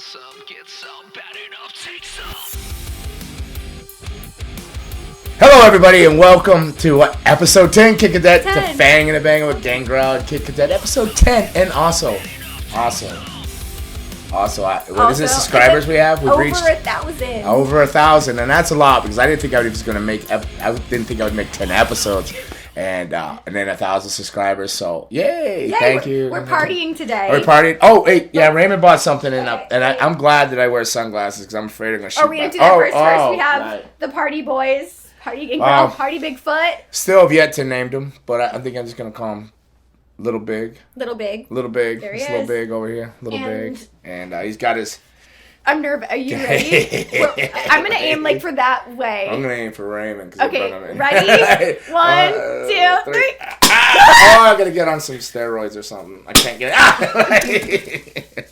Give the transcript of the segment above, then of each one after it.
some, get some, bad enough, take some. Hello, everybody, and welcome to episode 10, Kid Cadet, to Fangin and Bangin with Gangrel and Kid Cadet, episode 10, and also, what is it, subscribers we have? We've reached 1,000. Over 1,000, and that's a lot, because I didn't think I was going to make, I didn't think I would make 10 episodes, and then 1,000 subscribers, so, yay, thank you. We're partying today. We're partying. Oh, wait, yeah, Raymond bought something, and I'm glad that I wear sunglasses, because I'm afraid I'm going to shoot. Are we going to do that first? First, we have the party boys. Party Gangrel, Party Bigfoot. Still have yet to name him, but I think I'm just going to call him Little Big. Little Big. There he is. Little Big over here. Little Big. And he's got his... I'm nervous. Are you ready? I'm going to aim like for that way. I'm going to aim for Raymond. Okay, ready? 1, 2, 3. I got to get on some steroids or something. I can't get it.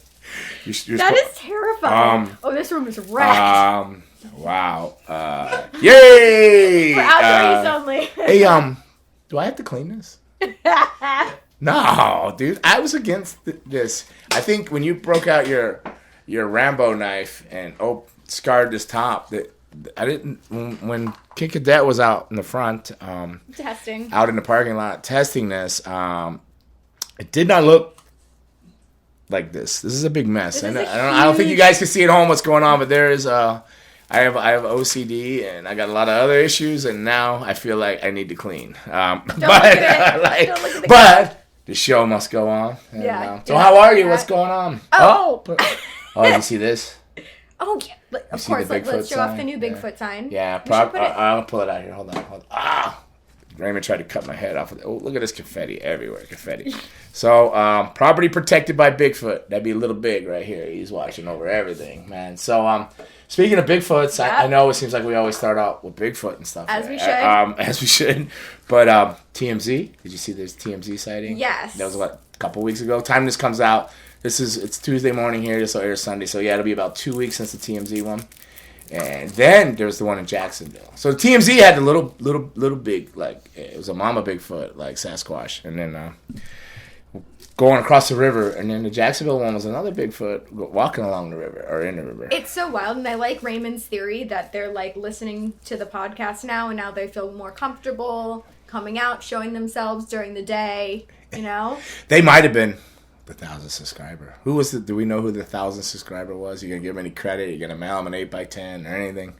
That is terrifying. This room is wrecked. Wow. Yay! For outdoors only. Hey, do I have to clean this? No, dude. I was against this. I think when you broke out your Rambo knife and scarred this top, that I didn't. When Kid Cadet was out in the front, testing, out in the parking lot testing this, it did not look like this. This is a big mess. I don't think you guys can see at home what's going on, but there is I have OCD and I got a lot of other issues, and now I feel like I need to clean. But the show must go on. And, so how are you? What's going on? Oh, you see this? Oh, yeah. Of course. Let's show off the new Bigfoot sign. Yeah, I'll pull it out here. Hold on. Raymond tried to cut my head off. Oh, look at this confetti everywhere. Confetti. So, property protected by Bigfoot. That'd be a Little Big right here. He's watching over everything, man. So, speaking of Bigfoots, I know it seems like we always start out with Bigfoot and stuff. As we should. As we should. But TMZ, did you see this TMZ sighting? Yes. That was, a couple weeks ago? Time this comes out, it's Tuesday morning here. This will air Sunday. So, yeah, it'll be about 2 weeks since the TMZ one. And then there was the one in Jacksonville. So TMZ had the little big, like, it was a mama Bigfoot, like Sasquatch. And then going across the river. And then the Jacksonville one was another Bigfoot walking along the river, or in the river. It's so wild. And I like Raymond's theory that they're, like, listening to the podcast now. And now they feel more comfortable coming out, showing themselves during the day, you know? They might have been the 1,000 subscriber. Do we know who the 1,000 subscriber was? You gonna give him any credit? You gonna mail him an 8x10 or anything?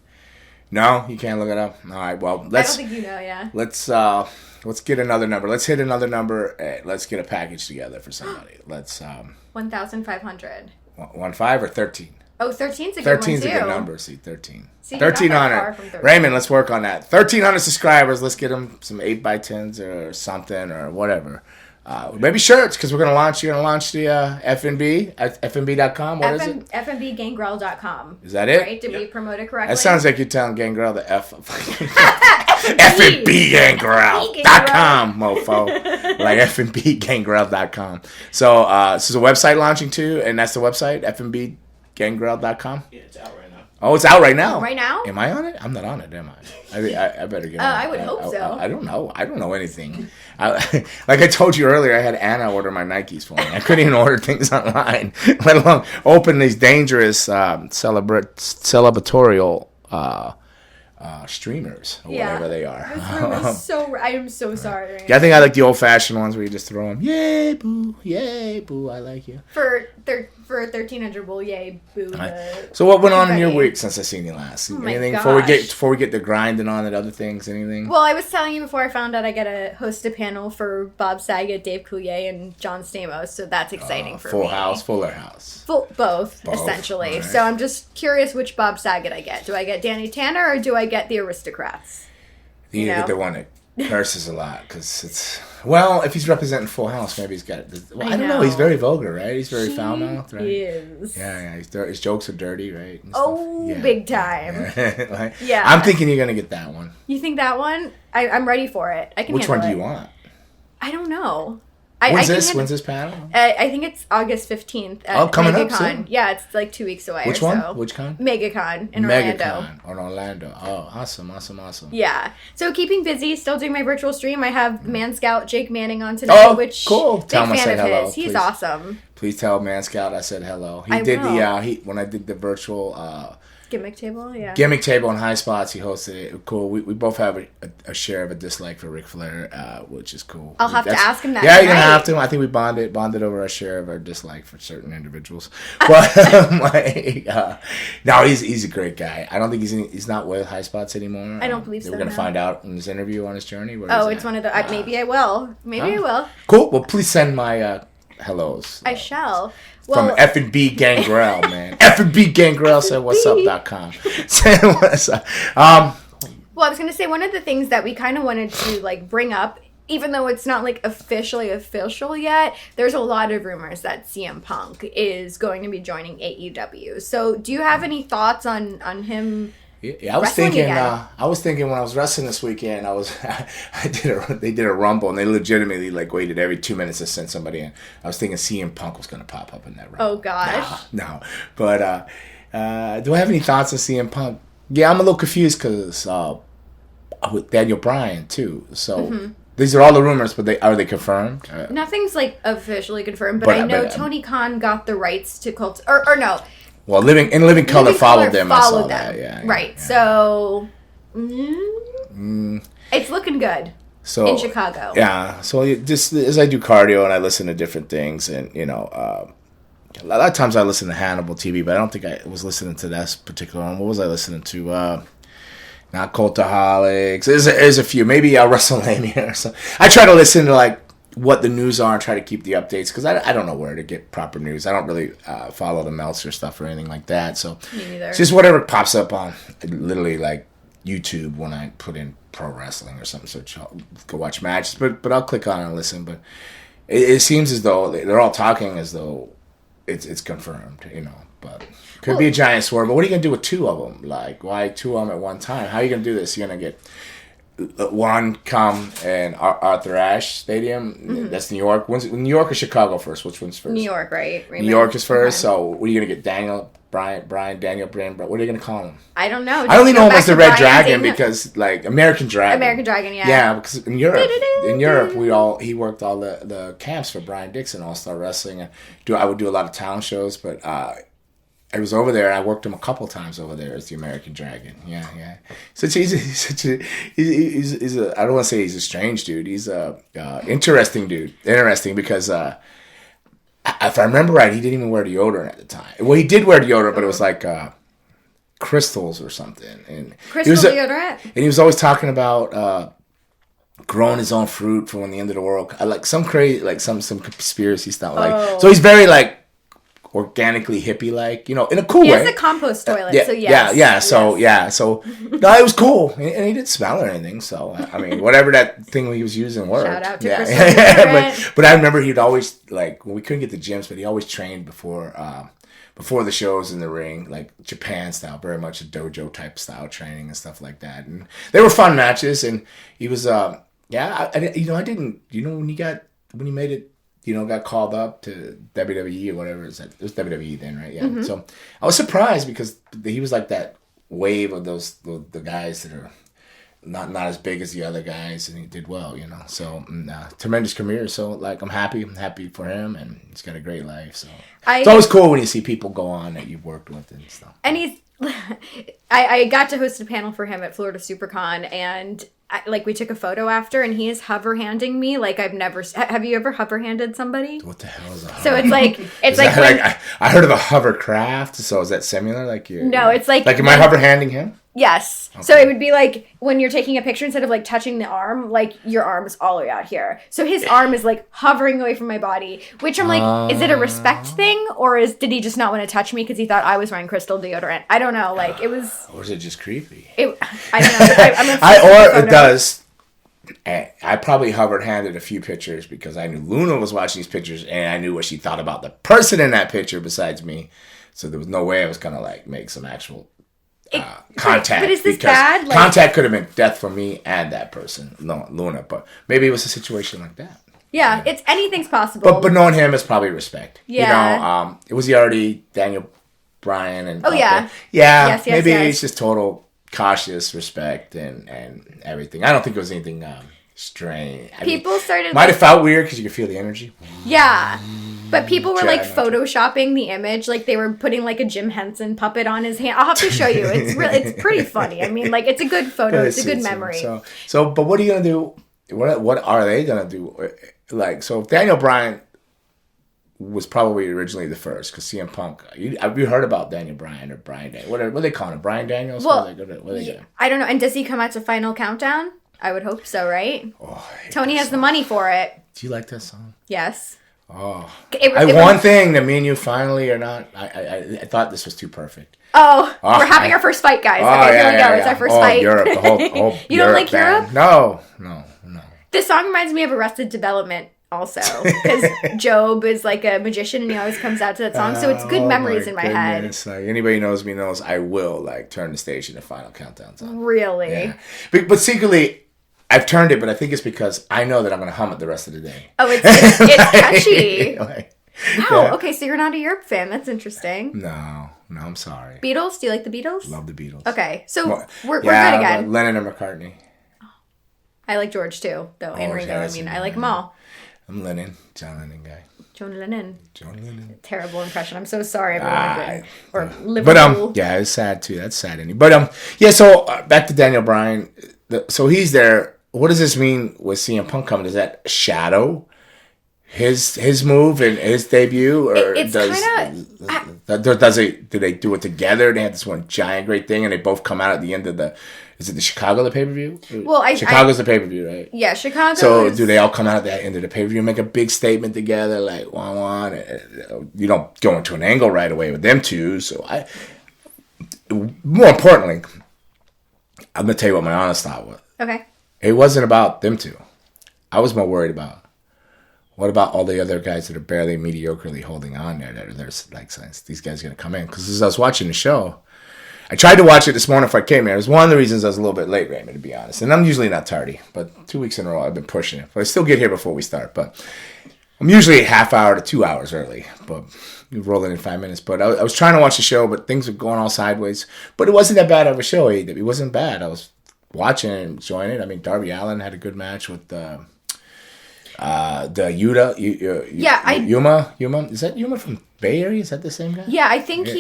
No, you can't look it up. All right, well, I don't think you know. Yeah. Let's get another number. Let's hit another number. Let's get a package together for somebody. Let's 1,500. 15 or 13. Oh, 13's a good one too. 13's a good number. See, 13. See, 1,300. Raymond, let's work on that. 1,300 subscribers. Let's get them some 8x10s or something or whatever. Maybe shirts, because you're going to launch the FNB at FNB.com. What is it? FNBgangrel.com. Is that it? Right? Did we promote it correctly? That sounds like you're telling Gangrel the FNBgangrel.com, mofo. Like FNBgangrel.com. So this is a website launching too, and that's the website, FNBgangrel.com? Yeah, it's out right now. Oh, it's out right now. Right now? Am I on it? I'm not on it, am I? I better get on it. I would hope so. I don't know. I don't know anything. Like I told you earlier, I had Anna order my Nikes for me. I couldn't even order things online, let alone open these dangerous celebratorial streamers or whatever they are. This room is I am so sorry. Yeah, I think I like the old-fashioned ones where you just throw them. Yay, boo. Yay, boo. I like you. For 1,300, well, yay, boo. So what went on in your week since I seen you last? Anything gosh. before we get the grinding on it? Other things? Anything? Well, I was telling you before I found out I get to host a panel for Bob Saget, Dave Coulier, and John Stamos, so that's exciting for me. Full House, Fuller House. Both, essentially. Right. So I'm just curious which Bob Saget I get. Do I get Danny Tanner or do I get the Aristocrats? You get the one that curses a lot, because it's... Well, if he's representing Full House, maybe he's got... I don't know. He's very vulgar, right? He's very foul-mouthed, right? He is. Yeah. His jokes are dirty, right? Big time. Yeah. I'm thinking you're going to get that one. You think that one? I'm ready for it. I can Which handle one do it. you want? I don't know. When's this panel? I think it's August 15th at coming up MegaCon. soon. Yeah, it's like 2 weeks away. Which or one? So. Which con? MegaCon in Orlando. In Orlando. Oh, awesome. Yeah. So keeping busy, still doing my virtual stream. I have Man Scout Jake Manning on tonight, which cool. Big Tell him I fan said of hello, his. He's please. awesome. Please tell Man Scout I said hello. I will. When I did the virtual Gimmick table, yeah. Gimmick table on High Spots, he hosted it. Cool. We both have a share of a dislike for Ric Flair, which is cool. I'll have to ask him that. Yeah, you're gonna have to. I think we bonded over a share of our dislike for certain individuals. But no, he's a great guy. I don't think he's not with High Spots anymore. I don't believe so. We're gonna find out in this interview on his journey. It's one of the. Maybe I will. I will. Cool. Well, please send my hellos. I shall. From F&B Gangrel, man. F&B Gangrel said what's up.com. Say what's up. Well, I was going to say one of the things that we kind of wanted to like bring up, even though it's not like officially official yet, there's a lot of rumors that CM Punk is going to be joining AEW. So do you have any thoughts on him? Yeah, I was thinking when I was wrestling this weekend, they did a rumble and they legitimately like waited every 2 minutes to send somebody in. I was thinking CM Punk was going to pop up in that rumble. Oh gosh. No. But do I have any thoughts on CM Punk? Yeah, I'm a little confused because with Daniel Bryan too. So these are all the rumors, but are they confirmed? Nothing's like officially confirmed, but I know Tony Khan got the rights to cult or no. Well, Living Color followed them. I saw that. Yeah. Right. Yeah. So it's looking good. So in Chicago. Yeah. So just as I do cardio and I listen to different things, and a lot of times I listen to Hannibal TV, but I don't think I was listening to that particular one. What was I listening to? Not Cultaholics. There's a few. Maybe WrestleMania or something. I try to listen to like what the news are and try to keep the updates because I don't know where to get proper news. I don't really follow the Meltzer stuff or anything like that. So me neither. It's just whatever pops up on literally like YouTube when I put in pro wrestling or something. So go watch matches, but I'll click on it and listen. But it seems as though they're all talking as though it's confirmed, But could be a giant swerve. But what are you gonna do with two of them? Like why two of them at one time? How are you gonna do this? You're gonna get one come in Arthur Ashe Stadium. Mm-hmm. That's New York. New York or Chicago first? Which one's first? New York, right? Raymond. New York is first. Okay. So what are you gonna get? Daniel Bryan. What are you gonna call him? I don't know. I only know him as the Red Dragon because like American Dragon. American Dragon, yeah. Yeah, because in Europe, he worked all the camps for Brian Dixon All Star Wrestling. And I would do a lot of talent shows, but I was over there and I worked him a couple times over there as the American Dragon. Yeah. He's a I don't want to say he's a strange dude. He's a interesting dude. Interesting because if I remember right, he didn't even wear deodorant at the time. Well, he did wear deodorant, but it was like crystals or something. And deodorant? And he was always talking about growing his own fruit for when the end of the world. Like some crazy, like some conspiracy stuff. Like so, he's very like organically hippie like, in a cool way. He has a compost toilet, so yes. So no, it was cool. And he didn't smell or anything, so I mean whatever that thing he was using worked. Shout out to Crystal. but I remember he'd always like when we couldn't get the gyms, but he always trained before the shows in the ring, like Japan style, very much a dojo type style training and stuff like that. And they were fun matches, and he was I didn't when he made it, got called up to WWE or whatever. It was WWE then, right? Yeah. Mm-hmm. So I was surprised because he was like that wave of the guys that are not as big as the other guys, and he did well, So tremendous career. So like I'm happy for him, and he's got a great life. So it's always cool when you see people go on that you've worked with and stuff. And he's I got to host a panel for him at Florida SuperCon, and we took a photo after, and he is hover handing me like I've never. Have you ever hover handed somebody? What the hell is a hover? So it's like I heard of a hovercraft. So is that similar? No, it's like am I hover handing him? Yes. Okay. So it would be like when you're taking a picture, instead of like touching the arm, like your arm is all the way out here. So his arm is like hovering away from my body, which I'm like, is it a respect thing, or did he just not want to touch me because he thought I was wearing crystal deodorant? I don't know. Like it was. Or is it just creepy? I don't know. It does. I probably hovered handed a few pictures because I knew Luna was watching these pictures and I knew what she thought about the person in that picture besides me. So there was no way I was gonna like make some actual. Contact. But is this bad? Contact could have been death for me and that person, no, Luna. But maybe it was a situation like that. Yeah, it's anything's possible. But knowing him is probably respect. Yeah. It was he already Daniel Bryan and yeah. Yeah, maybe it's just total cautious respect and everything. I don't think it was anything strange. People started might have felt weird because you could feel the energy. Yeah. But people were like photoshopping the image, like they were putting like a Jim Henson puppet on his hand. I'll have to show you. It's pretty funny. I mean, like it's a good photo. It's a good memory. So, but what are you gonna do? What are they gonna do? Like, so Daniel Bryan was probably originally the first because CM Punk. Have you heard about Daniel Bryan or Bryan Daniels? What are they calling him? Bryan Daniels? Well, what are they doing? I don't know. And does he come out to Final Countdown? I would hope so, right? Oh, Tony has the money for it. Do you like that song? Yes. Oh, one thing that me and you finally are not. I thought this was too perfect. Oh, we're having our first fight, guys. Okay, here we go. It's our first fight. Europe, the whole you don't like Europe? No. This song reminds me of Arrested Development also, because Job is like a magician and he always comes out to that song, so it's good memories in my head. Like, anybody who knows me knows I will like turn the stage into Final Countdown song. Really? Yeah. But secretly, I've turned it, but I think it's because I know that I'm going to hum it the rest of the day. Oh, it's catchy. Wow, okay, so you're not a Europe fan. That's interesting. No, I'm sorry. Beatles? Do you like the Beatles? Love the Beatles. Okay, so we're good again. Lennon and McCartney. I like George too, though, and Ringo. I mean, I like them all. I'm Lennon, John Lennon guy. John Lennon. Terrible impression. I'm so sorry, everyone. Or Liverpool. But it's sad too. That's sad. But so back to Daniel Bryan. So he's there. What does this mean with CM Punk coming? Does that shadow his move and his debut, or do they do it together? They had this one giant great thing, and they both come out at the end of the. Is it the Chicago the pay per view? Well, Chicago's the pay per view, right? Yeah, Chicago. So do they all come out at the end of the pay per view and make a big statement together, like one? You don't go into an angle right away with them two. So more importantly, I'm gonna tell you what my honest thought was. Okay. It wasn't about them two. I was more worried about what about all the other guys that are barely mediocrely holding on there. There's like these guys are gonna come in because as I was watching the show. I tried to watch it this morning before I came here. It was one of the reasons I was a little bit late, Raymond, to be honest. And I'm usually not tardy, but 2 weeks in a row I've been pushing it. But I still get here before we start. But I'm usually a half hour to 2 hours early. But you roll in 5 minutes. But I was trying to watch the show, but things were going all sideways. But it wasn't that bad of a show. It wasn't bad. I was watching and enjoying it. I mean, Darby Allin had a good match with the Yuta. Yuma. Is that Yuma from Bay Area? Is that the same guy? Yeah, I think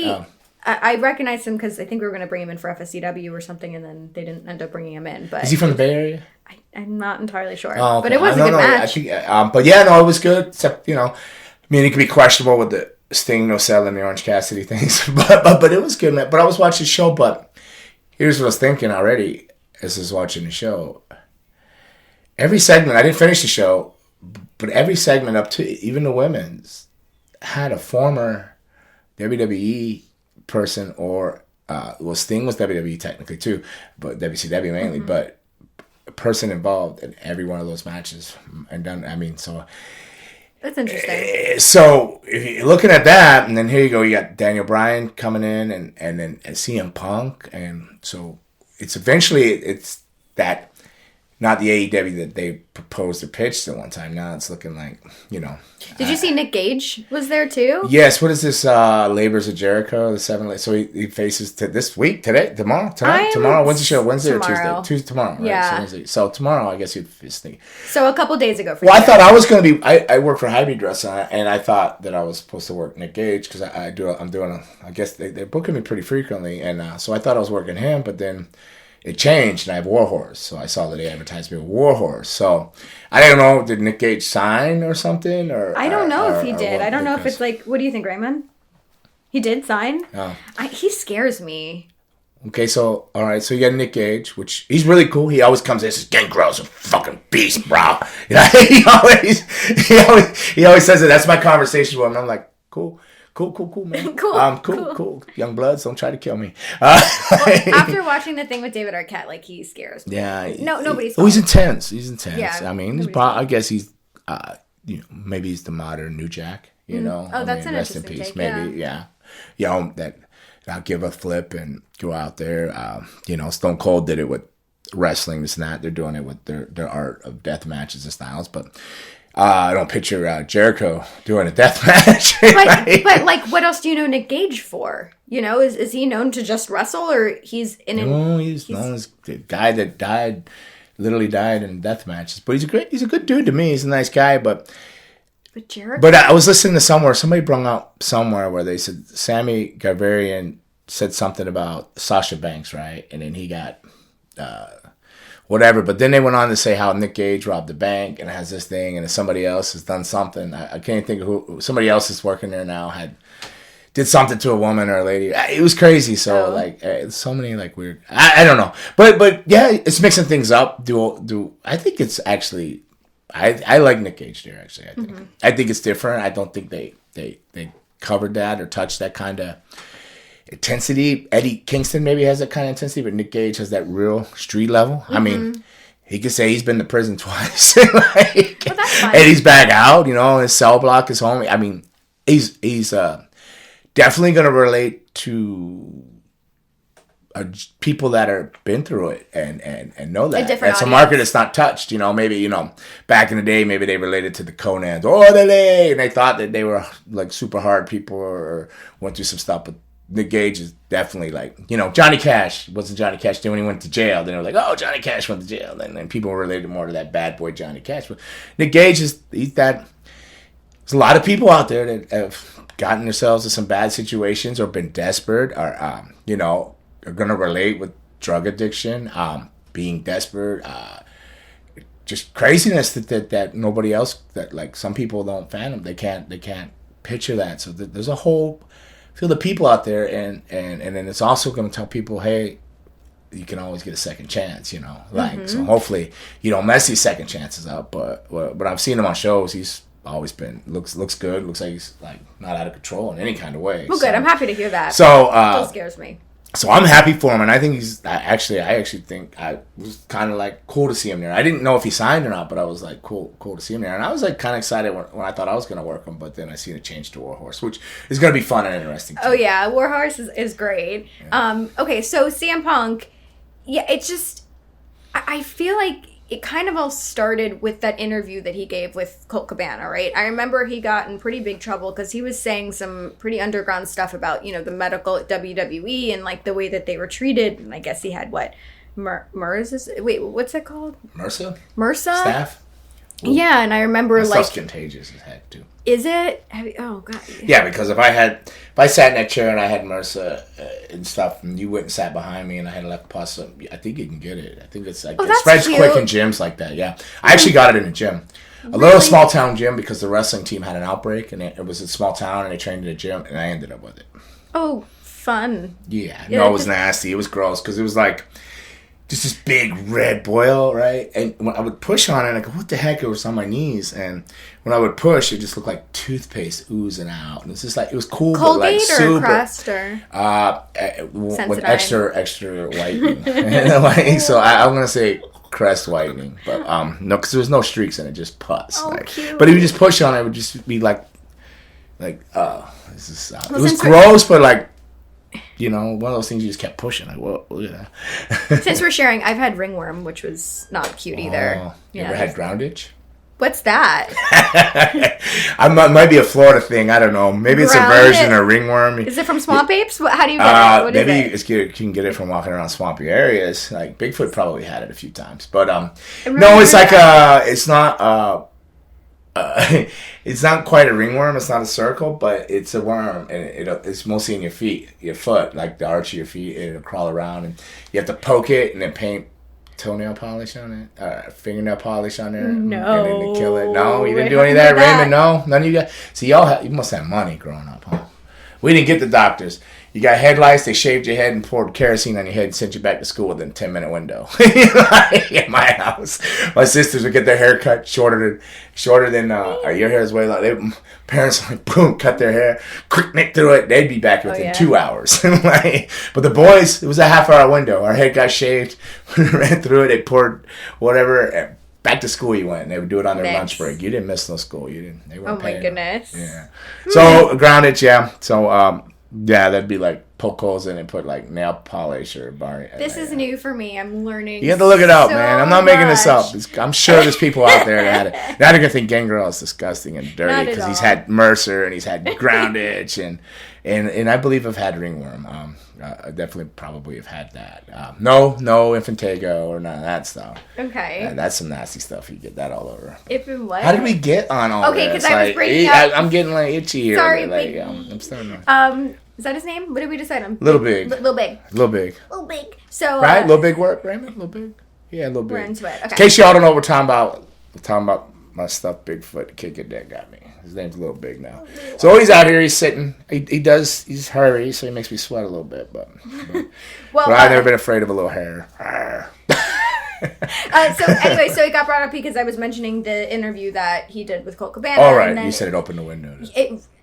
I recognize him because I think we were going to bring him in for FSCW or something, and then they didn't end up bringing him in. But is he from the Bay Area? I'm not entirely sure. Oh, okay. But it was a good match. I think, it was good. Except, I mean, it could be questionable with the Sting, No Cell, and the Orange Cassidy things. but it was good, man. But I was watching the show, but here's what I was thinking already as I was watching the show. Every segment, I didn't finish the show, but every segment up to even the women's had a former WWE person or Sting was WWE technically too, but WCW mainly, but a person involved in every one of those matches and done. I mean, so that's interesting. So if you're looking at that, and then here you go, you got Daniel Bryan coming in, and then CM Punk, and so it's that. Not the AEW that they proposed or pitched at one time. Now it's looking like, Did you see Nick Gage was there too? Yes. What is this? Labors of Jericho, the 7. So he faces this week, tomorrow. When's the show? Wednesday or Tuesday? Tuesday tomorrow. Right? Yeah. So tomorrow, I guess he'd face the. So a couple days ago. I thought I was going to be. I work for Hybrid Wrestling, and I thought that I was supposed to work Nick Gage because I guess they're booking me pretty frequently, and so I thought I was working him, but then. It changed, and I have Warhorse, so I saw that they advertised me with Warhorse. So I don't know, did Nick Gage sign or something? Or I don't know if he did. I don't know if it's like. What do you think, Raymond? He did sign. Oh. He scares me. Okay, so all right, so you got Nick Gage, which he's really cool. He always comes in and says, "Gangrel's a fucking beast, bro." He always says it. That's my conversation with him. I'm like, cool. Cool, man. Cool. Young Bloods, don't try to kill me. Well, after watching the thing with David Arquette, he scares me. Yeah. Nobody's. He's intense. Yeah. I mean, I guess he's, maybe he's the modern New Jack. Oh, that's an rest in interesting peace. take. Maybe, yeah. That I'll give a flip and go out there. Stone Cold did it with wrestling. This and that. They're doing it with their art of death matches and styles, but. I don't picture Jericho doing a death match. But like, what else do you know Nick Gage for? You know, is he known to just wrestle, or he's in? He's known as the guy that literally died in death matches. But he's a good dude to me. He's a nice guy, but Jericho. But I was listening to somebody brought up somewhere where they said Sammy Gavarian said something about Sasha Banks, right? And then he got whatever. But then they went on to say how Nick Gage robbed the bank and has this thing, and if somebody else has done something. I can't think of who. Somebody else is working there now did something to a woman or a lady. It was crazy. So so many like weird. I don't know. But yeah, it's mixing things up. I think it's actually. I like Nick Gage there. Actually, I think it's different. I don't think they covered that or touched that kind of intensity. Eddie Kingston maybe has that kind of intensity, but Nick Gage has that real street level. I mean, he could say he's been to prison twice, and he's back out. You know, his cell block is home. I mean, he's definitely going to relate to people that are been through it and know that. It's a market that's not touched. You know, maybe back in the day, maybe they related to the Conans and they thought that they were like super hard people or went through some stuff. But Nick Gage is definitely like, Johnny Cash. Wasn't Johnny Cash when he went to jail? Then they were like, oh, Johnny Cash went to jail. And then people related more to that bad boy Johnny Cash. But Nick Gage he's that. There's a lot of people out there that have gotten themselves in some bad situations or been desperate or, are going to relate with drug addiction, being desperate, just craziness that nobody else, that like some people don't fathom. They can't picture that. So there's a whole field of people out there, and then it's also going to tell people, hey, you can always get a second chance, So hopefully you don't mess these second chances up. But I've seen him on shows. He's always been looks good. Looks like he's like not out of control in any kind of way. Well, good. I'm happy to hear that. So it still scares me. So I'm happy for him, and I think I actually think I was kind of like cool to see him there. I didn't know if he signed or not, but I was like cool to see him there, and I was like kind of excited when I thought I was going to work him, but then I seen it change to Warhorse, which is going to be fun and interesting too. Oh yeah, Warhorse is great. Yeah. Okay, so CM Punk, yeah, it's just I feel like it kind of all started with that interview that he gave with Colt Cabana, right? I remember he got in pretty big trouble because he was saying some pretty underground stuff about, the medical at WWE and, like, the way that they were treated. And I guess he had, MRSA? Wait, what's that called? MRSA? Staff? Ooh. Yeah, and I remember, that stuff's contagious as heck, too. Is it? Oh, God. Yeah, because if I sat in that chair and I had MRSA and stuff, and you went and sat behind me and I had left pus, I think you can get it. I think it's like it spreads quick in gyms like that. Yeah, I actually got it in a gym, little small town gym, because the wrestling team had an outbreak and it was a small town and they trained in a gym and I ended up with it. Oh, fun. Yeah, no, it was nasty. It was gross because it was like just this big red boil, right? And when I would push on it, I go, what the heck? It was on my knees. And when I would push, it just looked like toothpaste oozing out. And it's just like, it was cool, Colgate, but like super. Or Crest or? With extra whitening. So I'm going to say Crest whitening. But no, because there was no streaks in it, just pus. Oh, cute. But if you just push on it, it would just be like, this is, it was gross, but like, one of those things you just kept pushing. Like, well, yeah. Since we're sharing, I've had ringworm, which was not cute either. You ever had groundage? What's that? It might be a Florida thing. I don't know. Maybe it's a version of ringworm. Is it from swamp apes? How do you get it? What maybe is it? You can get it from walking around swampy areas. Like Bigfoot probably had it a few times, but no, it's like it's not. It's not quite a ringworm. It's not a circle, but it's a worm, and it's mostly in your foot, like the arch of your feet. And it'll crawl around, and you have to poke it and then paint toenail polish on it, fingernail polish on there. No, and then kill it. No, you didn't do any of that, Raymond. No, none of you guys. See, you must have money growing up, huh? We didn't get the doctors. You got head lice, they shaved your head and poured kerosene on your head and sent you back to school within a 10-minute window. In my house. My sisters would get their hair cut shorter than your hair is way long. Parents would like, boom, cut their hair, quick nick through it, they'd be back within 2 hours. But the boys, it was a half-hour window. Our head got shaved, ran through it, they poured whatever, and back to school you went, and they would do it on their lunch break. You didn't miss no school. They weren't paying. My goodness. Yeah. So grounded, yeah. So yeah, that'd be like poke holes in it and put like nail polish or bar. This is new for me. I'm learning. You have to look it up, so man. I'm not making this up. much. I'm sure there's people out there that had it. Now they're gonna think Gangrel is disgusting and dirty Not at because he's all. had Mercer and he's had ground itch and I believe I've had ringworm. I definitely probably have had that. No infantago or none of that stuff. Okay. That's some nasty stuff. You get that all over. If it was. How did we get on all Okay, this? 'cause I was breaking up. I'm getting like itchy here. Sorry, like, big- I'm starting to... Is that his name? What did we decide on? Little Big. Little Big. Little Big. Little Big. So. Right? Little Big work, Raymond? Little Big? Yeah, Little Big. We're into it. Okay. In case y'all don't know what we're talking about my stuffed Bigfoot kicking that got me. His name's Little Big now. So he's out here, he's sitting. He's hairy, so he makes me sweat a little bit. But I've never been afraid of a little hair. So anyway, so it got brought up because I was mentioning the interview that he did with Colt Cabana. All right, and then you said it opened the windows.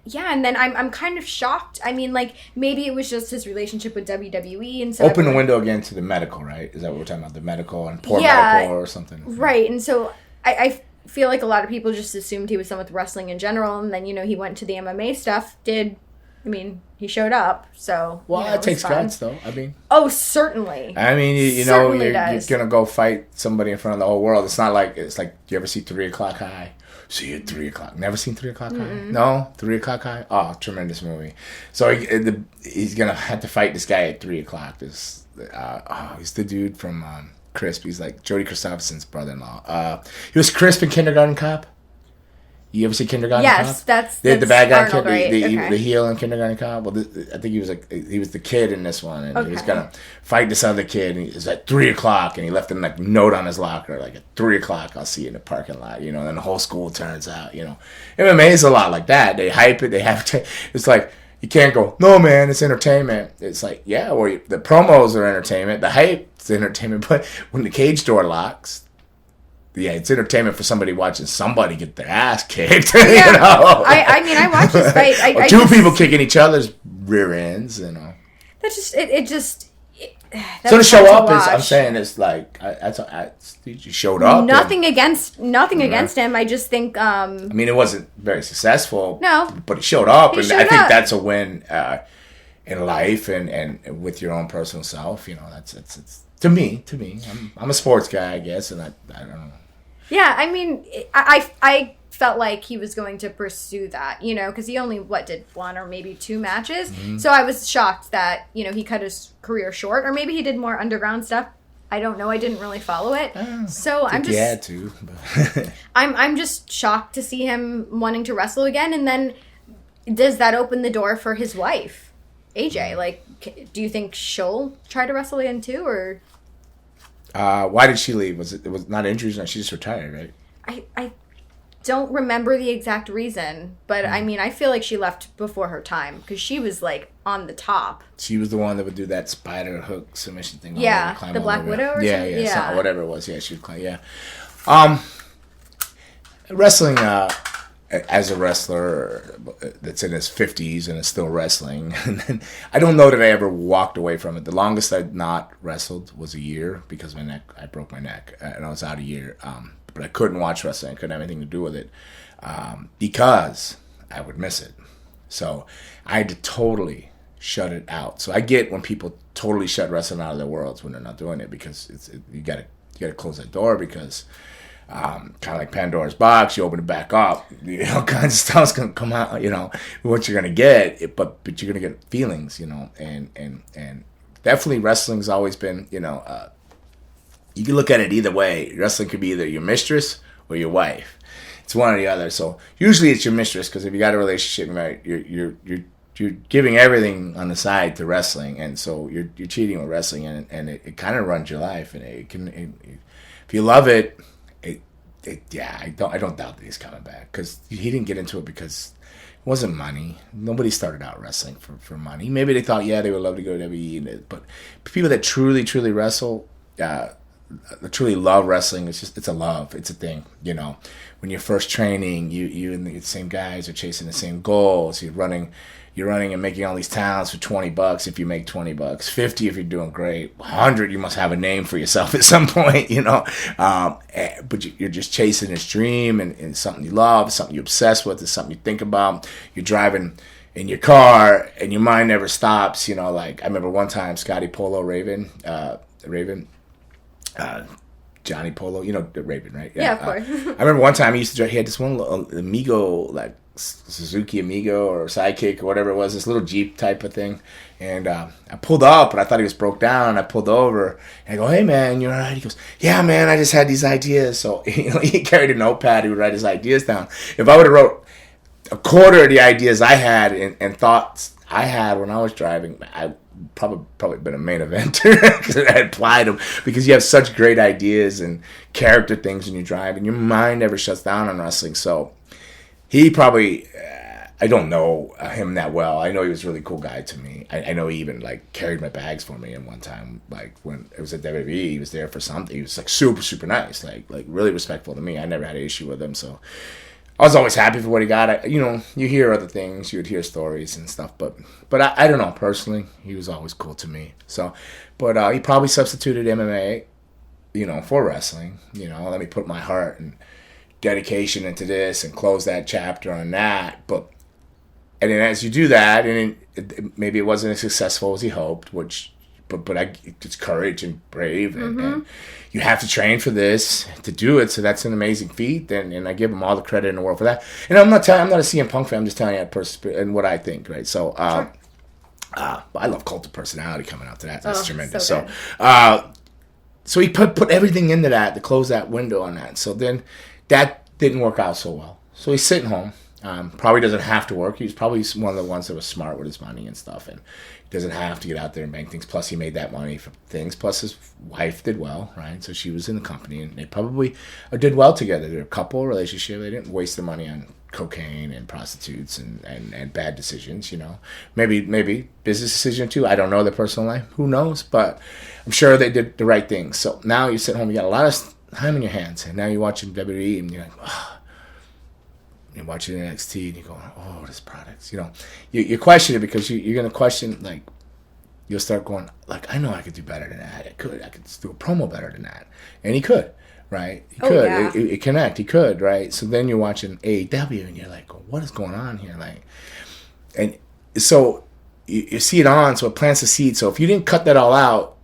Yeah, and then I'm kind of shocked. I mean, like, maybe it was just his relationship with WWE and so Open the everyone- window again to the medical, right? Is that what we're talking about? The medical and poor Yeah, medical or something? Right, and so I feel like a lot of people just assumed he was done with wrestling in general, and then, he went to the MMA stuff, he showed up, so, Well, it it was takes fun. guts, though. I mean... Oh, certainly. you know, Certainly you're does. going to go fight somebody in front of the whole world. It's like, do you ever see 3 O'Clock High? See you at 3 o'clock. Never seen 3 O'Clock High? No? 3 O'Clock High? Oh, tremendous movie. So he's going to have to fight this guy at 3 o'clock. He's the dude from Crisp. He's like Jody Christopherson's brother-in-law. He was Crisp in Kindergarten Cop. You ever see Kindergarten Cop? Yes, that's the bad guy Arnold, kid, right? Okay. the heel in Kindergarten Cop. Well, I think he was the kid in this one, and he was Okay. gonna fight this other kid. And it was at 3 o'clock, and he left a note on his locker, like at 3 o'clock, I'll see you in the parking lot. And then the whole school turns out. MMA is a lot like that. They hype it. They have to. It's like you can't go, no man, it's entertainment. It's like the promos are entertainment, the hype is entertainment, but when the cage door locks. Yeah, it's entertainment for somebody watching somebody get their ass kicked. Yeah. I mean, I watched this fight. Or two people kicking each other's rear ends. That's just it just. So to show up is, I'm saying, it's like you showed up. Nothing against him. I just think. I mean, it wasn't very successful. No, but he showed up, and I think up. that's a win in life and with your own personal self. That's to me. I'm a sports guy, I guess, and I don't know. Yeah, I mean, I felt like he was going to pursue that, because he only, did 1 or maybe 2 matches. Mm-hmm. So I was shocked that, he cut his career short. Or maybe he did more underground stuff. I don't know. I didn't really follow it. So I'm just... He had to. I'm just shocked to see him wanting to wrestle again. And then does that open the door for his wife, AJ? Like, do you think she'll try to wrestle again too, or... Why did she leave? It was not injuries? No, she just retired, right? I don't remember the exact reason, but I mean, I feel like she left before her time because she was like on the top. She was the one that would do that spider hook submission thing. Yeah, the Black Widow or something? Yeah. Whatever it was. Yeah, she would climb. Yeah. Wrestling, as a wrestler that's in his 50s and is still wrestling, and I don't know that I ever walked away from it. The longest I'd not wrestled was a year because I broke my neck, and I was out a year. But I couldn't watch wrestling. I couldn't have anything to do with it because I would miss it. So I had to totally shut it out. So I get when people totally shut wrestling out of their worlds when they're not doing it because you gotta close that door because. Kind of like Pandora's box, you open it back up, all kinds of stuff's gonna come out, what you're gonna get, but you're gonna get feelings, and definitely wrestling's always been, you can look at it either way. Wrestling could be either your mistress or your wife. It's one or the other. So usually it's your mistress because if you got a relationship, right, you're giving everything on the side to wrestling, and so you're cheating with wrestling, and it kind of runs your life, and if you love it. I don't doubt that he's coming back because he didn't get into it because it wasn't money. Nobody started out wrestling for money. Maybe they thought, they would love to go to WWE, but people that truly, truly wrestle, truly love wrestling, it's a love. It's a thing, When you're first training, you and the same guys are chasing the same goals. You're running and making all these talents for $20 if you make $20, $50 if you're doing great, $100 you must have a name for yourself at some point, but you're just chasing this dream and something you love, something you obsess with, it's something you think about. You're driving in your car and your mind never stops. You know, like I remember one time Scotty Polo Raven, Johnny Polo, you know the Raven, right? Yeah, of course. I remember one time he had this one little Amigo, like Suzuki Amigo or Sidekick or whatever it was, this little Jeep type of thing. And I pulled up, and I thought he was broke down. I pulled over, and I go, "Hey, man, you all right?" He goes, "Yeah, man, I just had these ideas." So he carried a notepad. He would write his ideas down. If I would have wrote a quarter of the ideas I had and thoughts I had when I was driving, I probably been a main eventer because I applied them, because you have such great ideas and character things when you drive, and your mind never shuts down on wrestling. So he probably, I don't know him that well. I know he was a really cool guy to me. I know he even like carried my bags for me. And one time, like when it was at WWE, he was there for something. He was like super nice, like really respectful to me. I never had an issue with him, so I was always happy for what he got. You hear other things, you would hear stories and stuff, but I don't know, personally, he was always cool to me. So, but he probably substituted MMA, for wrestling. Let me put my heart and dedication into this and close that chapter on that. And then as you do that, and maybe it wasn't as successful as he hoped, but it's courage and brave, and you have to train for this to do it. So that's an amazing feat, and I give him all the credit in the world for that. And I'm not a CM Punk fan. I'm just telling you and what I think, right? So, sure. I love Cult of Personality coming out to that. That's tremendous. So So he put everything into that to close that window on that. So then that didn't work out so well. So he's sitting home. Probably doesn't have to work. He's probably one of the ones that was smart with his money and stuff, and doesn't have to get out there and bank things. Plus, he made that money for things. Plus, his wife did well, right? So she was in the company, and they probably did well together. They're a couple relationship. They didn't waste their money on cocaine and prostitutes and bad decisions. Maybe business decision too. I don't know their personal life. Who knows? But I'm sure they did the right things. So now you sit home. You got a lot of time in your hands, and now you're watching WWE, and you're like, oh. You're watching NXT and you're going, oh, this product's, you question it, because you're going to question, like, you'll start going, like, I know I could do better than that. I could do a promo better than that. And he could, right? He could. Yeah. It connect. He could, right? So then you're watching AEW and you're like, what is going on here? Like, and so you see it on, so it plants the seed. So if you didn't cut that all out,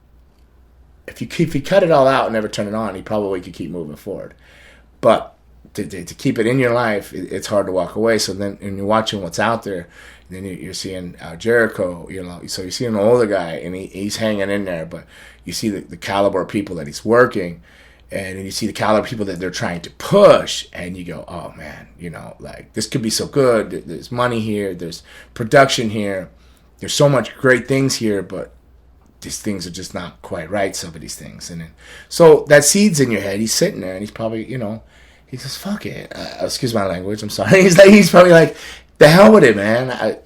if you cut it all out and never turn it on, you probably could keep moving forward. But to keep it in your life, it's hard to walk away. So then, and you're watching what's out there, and then you're seeing Jericho, so you see an older guy, and he's hanging in there, but you see the caliber of people that he's working, and then you see the caliber of people that they're trying to push, and you go, oh man, like, this could be so good. There's money here, there's production here, there's so much great things here, but these things are just not quite right, some of these things. And then, so that seed's in your head. He's sitting there, and he's probably, he says, fuck it. Excuse my language. I'm sorry. He's probably like, the hell with it, man. I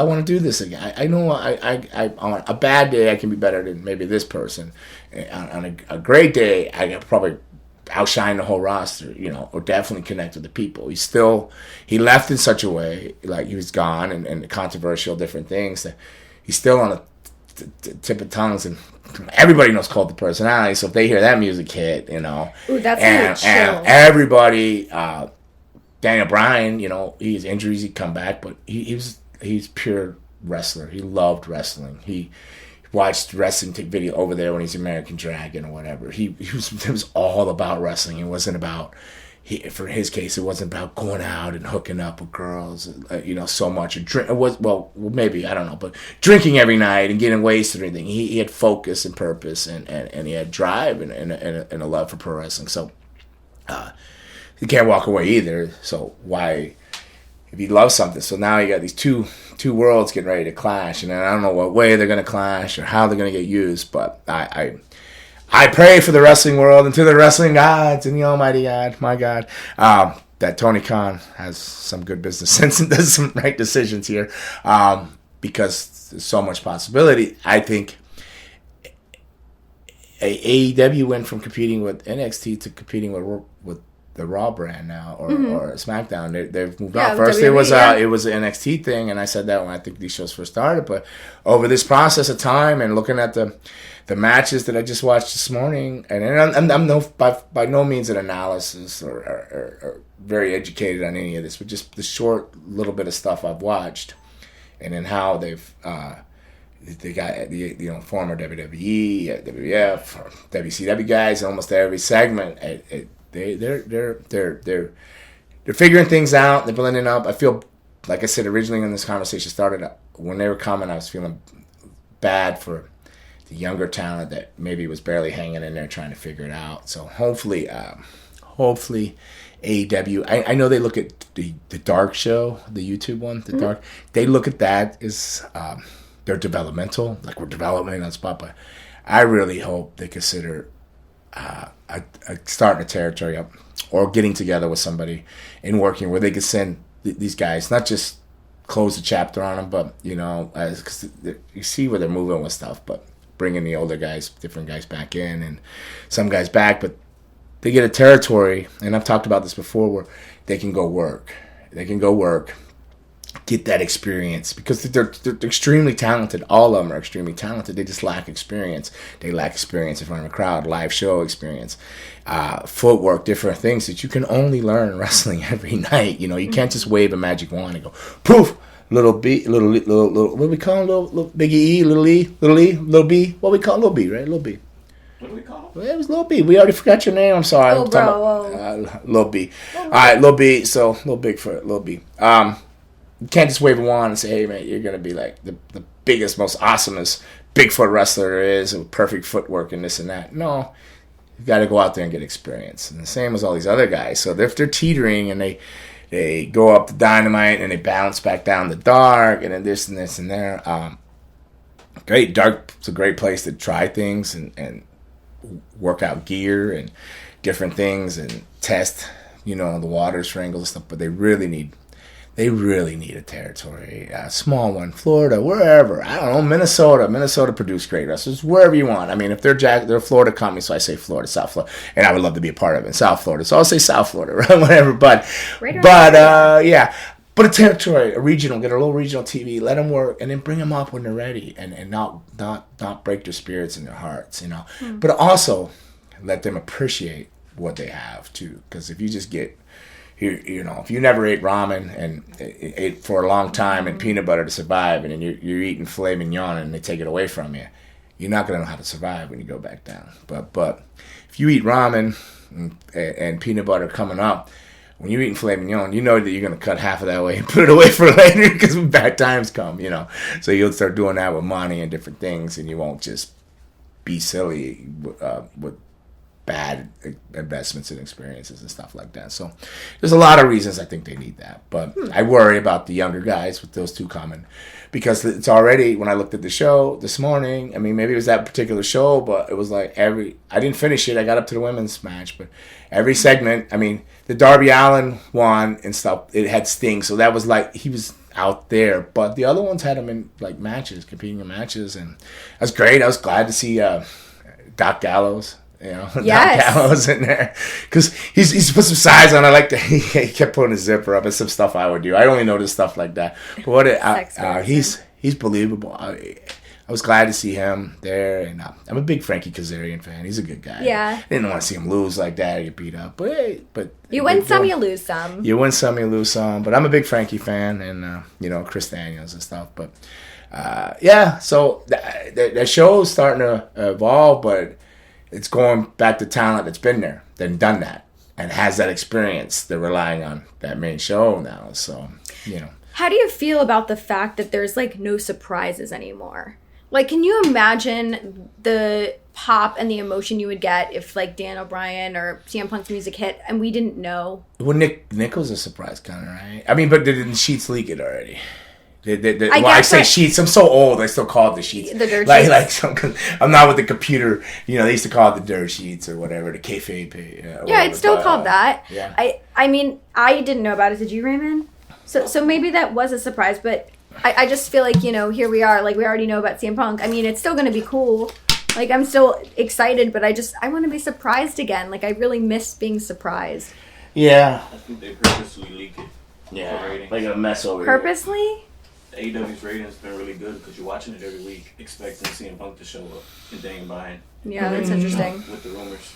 want to do this again. I know I on a bad day, I can be better than maybe this person. On a great day, I can probably outshine the whole roster, or definitely connect with the people. He left in such a way, like he was gone, and controversial different things, that he's still on the tip of tongues, and everybody knows Cult of Personality. So if they hear that music hit, Ooh, that's and everybody, Daniel Bryan, his injuries, he'd come back, but he's pure wrestler. He loved wrestling. He watched wrestling video over there when he's American Dragon or whatever. It was all about wrestling. It wasn't about, for his case, it wasn't about going out and hooking up with girls, so much. It was, well, maybe, I don't know, but drinking every night and getting wasted or anything. He had focus and purpose, and he had drive and a love for pro wrestling. So he can't walk away either. So why, if he loves something? So now you got these two worlds getting ready to clash, and I don't know what way they're going to clash or how they're going to get used, but I pray for the wrestling world and to the wrestling gods and the Almighty God, my God, that Tony Khan has some good business sense and does some right decisions here, because there's so much possibility. I think AEW went from competing with NXT to competing with the Raw brand now, or SmackDown. They've moved Yeah, on. First, WWE, it was an NXT thing, and I said that when I think these shows first started. But over this process of time and looking at the matches that I just watched this morning, and I'm by no means an analysis or very educated on any of this, but just the short little bit of stuff I've watched, and then how they've they got the former WWE, WWF, or WCW guys in almost every segment. They're figuring things out. They're blending up. I feel, like I said originally when this conversation started, when they were coming, I was feeling bad for the younger talent that maybe was barely hanging in there trying to figure it out. So hopefully AEW. I know they look at the Dark show, the YouTube one, the Dark. They look at that as they're developmental, like we're developing on spot. But I really hope they consider starting a territory up or getting together with somebody and working where they could send these guys, not just close the chapter on them, but because you see where they're moving with stuff, but bringing the older guys, different guys back in, and some guys back, but they get a territory, and I've talked about this before, where they can go work. They can go work, get that experience, because they're extremely talented. All of them are extremely talented. They just lack experience. They lack experience in front of a crowd, live show experience, footwork, different things that you can only learn in wrestling every night. You can't just wave a magic wand and go, poof, little B, little what do we call him? Little Biggie E, little E, little B. What we call little B, right? Little B. What do we call him? Well, it was Lil B. We already forgot your name. I'm sorry. Oh, bro. Lil B. All right, Lil B. So, Lil Bigfoot, Lil B. You can't just wave a wand and say, hey, man, you're going to be like the biggest, most awesomest Bigfoot wrestler there is with perfect footwork and this and that. No. You got to go out there and get experience. And the same as all these other guys. So, if they're teetering and they go up the Dynamite and they bounce back down the Dark and then this and this and there. Great. Dark is a great place to try things and work out gear and different things and test, the waters for angles and stuff. But they really need a territory, a small one, Florida, wherever. I don't know, Minnesota. Minnesota produce great wrestlers, wherever you want. I mean, if they're a Florida company, so I say Florida, South Florida, and I would love to be a part of it in South Florida, so I'll say South Florida, right? Whatever. But yeah. But a territory, a regional, get a little regional TV, let them work, and then bring them up when they're ready, and not break their spirits and their hearts, But also let them appreciate what they have too, because if you just get, if you never ate ramen and ate for a long time and peanut butter to survive, and then you're eating filet mignon and they take it away from you, you're not gonna know how to survive when you go back down. But if you eat ramen and peanut butter coming up. When you're eating filet mignon, you know that you're going to cut half of that away and put it away for later because when bad times come, So you'll start doing that with money and different things, and you won't just be silly with bad investments and experiences and stuff like that. So there's a lot of reasons I think they need that. But I worry about the younger guys with those two coming, because it's already, when I looked at the show this morning, I mean, maybe it was that particular show, but it was like I didn't finish it. I got up to the women's match, but every segment, I mean, the Darby Allin one and stuff, it had Sting, so that was like, he was out there, but the other ones had him in like matches, competing in matches, and that's great. I was glad to see Doc Gallows. Yes. Doc Gallows in there, because he's put some size on. I like that he kept putting his zipper up. It's some stuff I would do. I only notice stuff like that. But he's believable. I was glad to see him there, and I'm a big Frankie Kazarian fan. He's a good guy. Yeah. I didn't want to see him lose like that or get beat up, but you win some, you lose some. You win some, you lose some. But I'm a big Frankie fan, and Chris Daniels and stuff. But so the show's starting to evolve, but it's going back to talent that's been there, then done that, and has that experience. They're relying on that main show now. So How do you feel about the fact that there's like no surprises anymore? Like, can you imagine the pop and the emotion you would get if, like, Dan O'Brien or CM Punk's music hit and we didn't know? Well, Nick was a surprise kind of, right? I mean, but didn't Sheets leak it already? I say Sheets. I'm so old. I still call it the Sheets. The dirt sheets. I'm not with the computer. They used to call it the dirt sheets or whatever, the kayfabe. Yeah, it's still called that. Yeah. I mean, I didn't know about it. Did you, Raymond? So maybe that was a surprise, but I just feel like, here we are. Like, we already know about CM Punk. I mean, it's still going to be cool. Like, I'm still excited, but I want to be surprised again. Like, I really miss being surprised. Yeah. I think they purposely leak it. Yeah. For ratings. Like a mess over Purposely? AEW's ratings have been really good because you're watching it every week, expecting CM Punk to show up, and then you're buying. Yeah, that's interesting. With the rumors.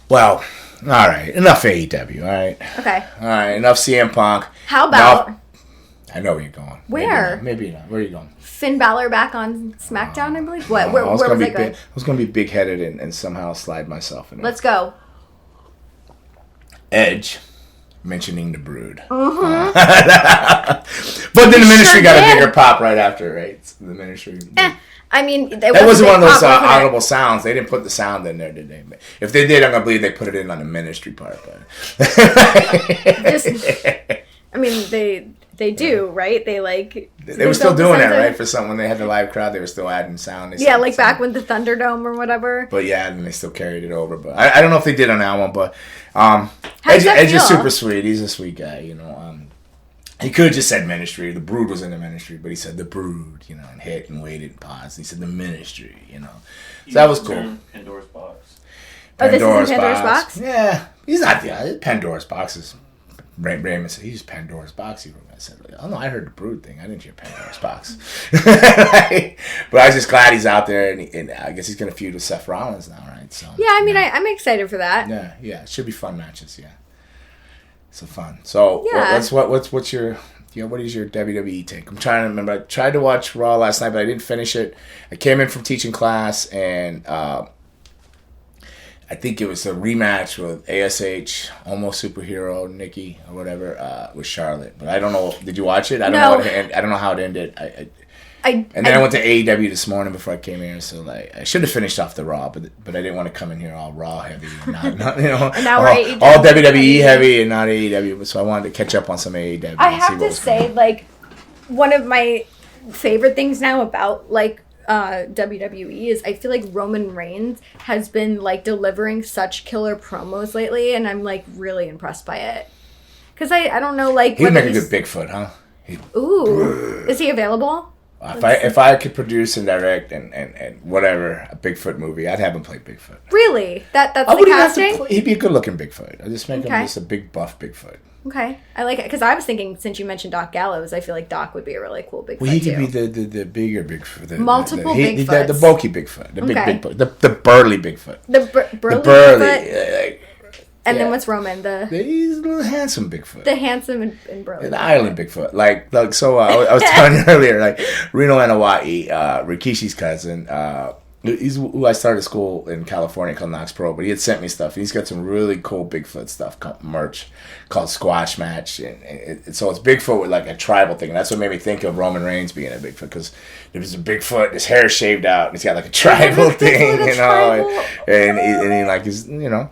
Well, all right. Enough AEW, all right? Okay. All right, enough CM Punk. How about... I know where you're going. Where? Maybe not. Where are you going? Finn Balor back on SmackDown, I believe? What? Where was I going? I was going to be big-headed and somehow slide myself in. Let's go. Edge mentioning the Brood. Mm-hmm. But then the Ministry got a bigger pop right after, right? So the Ministry. I mean, that wasn't one of those audible sounds. They didn't put the sound in there, did they? If they did, I'm gonna believe they put it in on the Ministry part. But I mean, they do, right? They were still doing that, right? For when they had the live crowd, they were still adding sound. Yeah, like back with the Thunderdome or whatever. But yeah, and they still carried it over. But I don't know if they did on that one. But Edge is super sweet. He's a sweet guy, you know. He could have just said Ministry. The Brood was in the Ministry, but he said the Brood, you know, and hit and waited and paused. He said the Ministry, you know. So that was cool. Pandora's Box. This is in Pandora's Box? Yeah, he's not the Pandora's Box is. Raymond said he's Pandora's Box. I said, oh no, I heard the Brood thing. I didn't hear Pandora's Box. But I was just glad he's out there, and I guess he's gonna feud with Seth Rollins now, right? So yeah, I mean, I'm excited for that. Yeah, it should be fun matches. Yeah, so fun. So what's your what is your WWE take? I'm trying to remember. I tried to watch Raw last night, but I didn't finish it. I came in from teaching class, and I think it was a rematch with ASH, Almost Superhero, Nikki or whatever, with Charlotte. But I don't know. Did you watch it? I don't know how it ended. And then I went to AEW this morning before I came here, so I should have finished off the Raw, but I didn't want to come in here all Raw heavy, and not you know, and now we're all WWE heavy and not AEW. So I wanted to catch up on some AEW. I have to say, one of my favorite things now about WWE is I feel like Roman Reigns has been delivering such killer promos lately, and I'm really impressed by it. Because I don't know he'd make a good Bigfoot, huh? Ooh, is he available? If I could produce and direct and whatever a Bigfoot movie, I'd have him play Bigfoot. Really? That's the casting? He'd be a good looking Bigfoot. I'd just make him just a big buff Bigfoot. Okay, I like it because I was thinking since you mentioned Doc Gallows, I feel like Doc would be a really cool Bigfoot. Well, he could be the bigger Bigfoot, multiple Bigfoots, the bulky Bigfoot, the big Bigfoot, the burly Bigfoot, the burly Bigfoot. And then what's Roman? He's a little handsome Bigfoot. The handsome and burly. The island Bigfoot. So I was telling you earlier, Reno Anawai, Rikishi's cousin, he's who I started school in California called Knox Pro, but he had sent me stuff. He's got some really cool Bigfoot stuff, merch called Squash Match, and so it's Bigfoot with a tribal thing. And that's what made me think of Roman Reigns being a Bigfoot, because there was a Bigfoot, his hair shaved out, and he's got a tribal thing, you know, and he is, you know,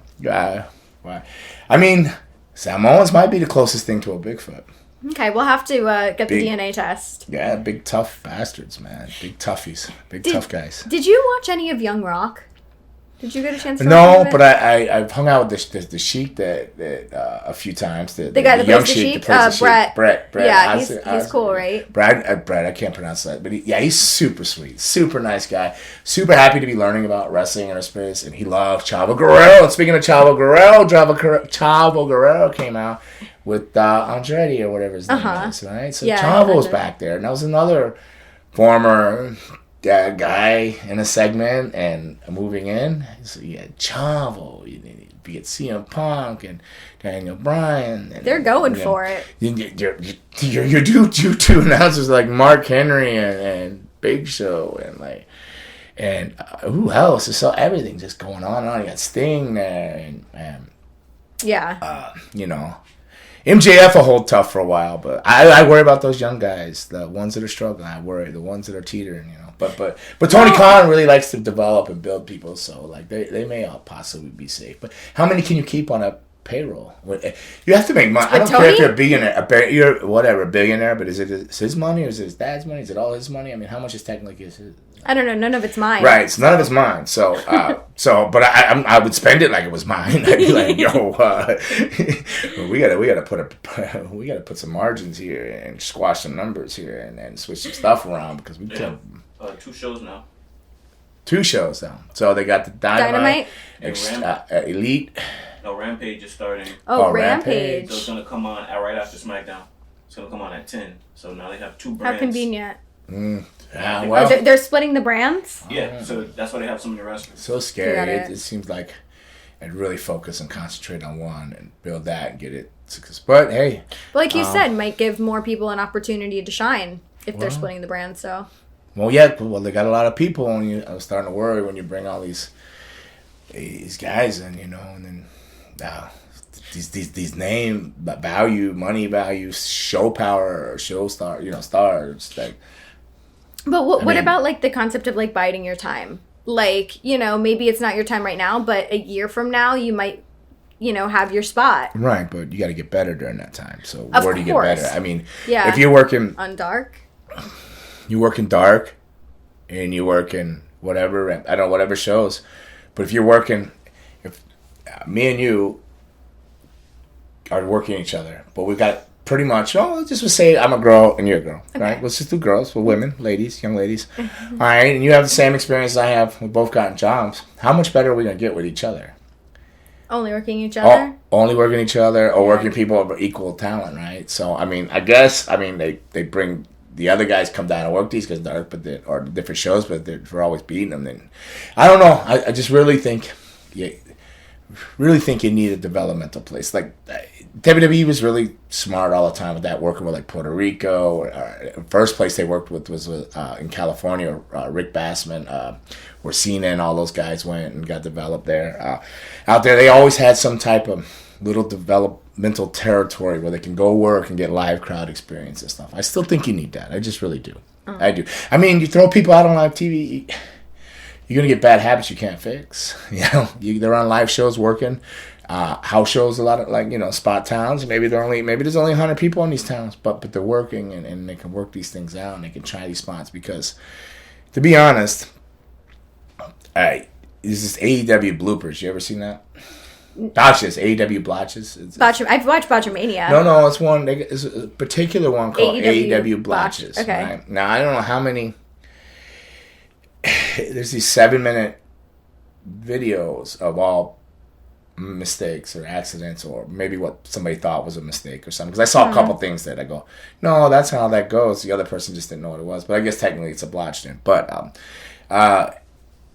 why? I mean, Samoans might be the closest thing to a Bigfoot. Okay, we'll have to get the DNA test. Yeah, big tough bastards, man. Big toughies. Tough guys. Did you watch any of Young Rock? Did you get a chance to watch No, but I've hung out with the Sheik that a few times. The guy that plays the Sheik? Brett. Yeah, he's cool, right? Brad, I can't pronounce that. But he's super sweet. Super nice guy. Super happy to be learning about wrestling in our space. And he loves Chavo Guerrero. And speaking of Chavo Guerrero came out with Andretti or whatever his name is, right? So Chavo's back there. And that was another former guy in a segment and moving in. So you had Chavo, you get CM Punk and Daniel Bryan. And, they're going for it. You do two announcers like Mark Henry and Big Show and who else? So everything just going on and on. You got Sting there and you know. MJF will hold tough for a while, but I worry about those young guys, the ones that are struggling. I worry the ones that are teetering, you know. But Tony Khan really likes to develop and build people, so they may all possibly be safe. But how many can you keep on a payroll? You have to make money. I don't care if you're a billionaire, you're a billionaire, but is it his money or is it his dad's money? Is it all his money? I mean, how much is technically his? I don't know. None of it's mine. Right, so none of it's mine. So, but I would spend it like it was mine. I'd be like, yo, we gotta put some margins here and squash some numbers here and switch some stuff around because we can't. 2 shows now. 2 shows now. So they got the Dynamite. Elite. No, Rampage is starting. Oh, Rampage. So it's gonna come on right after SmackDown. It's gonna come on at 10. So now they have two How brands. convenient. Yeah, well, They're splitting the brands? Yeah, so that's why they have so many wrestlers. so scary. Got It seems like I'd really focus and concentrate on one and build that and get it success. But hey, But like you said, might give more people an opportunity to shine if they're Well. splitting the brands, so. well, yeah, well, they got a lot of people, and I was starting to worry when you bring all these guys in, and then these name value, money value, show power, show star, stars like. But what mean- about like the concept of like biding your time? Like, maybe it's not your time right now, but a year from now you might, have your spot. Right, but you got to get better during that time. So Of where do you course. get better? I mean, Yeah. if you're working, On dark? you work in dark, and you work in whatever, I don't know, whatever shows. But if you're working, if me and you are working each other, but we've got pretty much, let's just say I'm a girl and you're a girl, right? Let's just do girls, we're women, ladies, young ladies. All right, and you have the same experience I have. We've both gotten jobs. How much better are we going to get with each other? Only working each other? Only working each other or working people of equal talent, right? So, they bring the other guys come down and work these guys dark, or different shows, but we're always beating them. Then I don't know. I just really think you need a developmental place. Like WWE was really smart all the time with that, working with like Puerto Rico. First place they worked with was in California, Rick Bassman, where Cena and all those guys went and got developed there. Out there, they always had some type of little developmental territory where they can go work and get live crowd experience and stuff. I still think you need that. I just really do. I do. I mean, you throw people out on live TV, you're going to get bad habits you can't fix. They're on live shows working. House shows, a lot of spot towns. Maybe there's only 100 people in these towns, but they're working and they can work these things out and they can try these spots because, to be honest, there's this AEW bloopers. You ever seen that? Botches, AEW blotches. I've watched Botchamania. No, it's one. It's a particular one called AEW Botch. blotches. Okay. Right? Now I don't know how many. There's these 7-minute videos of all mistakes or accidents or maybe what somebody thought was a mistake or something. Because I saw a couple things that I go, no, that's how that goes. The other person just didn't know what it was. But I guess technically it's a blotch then. But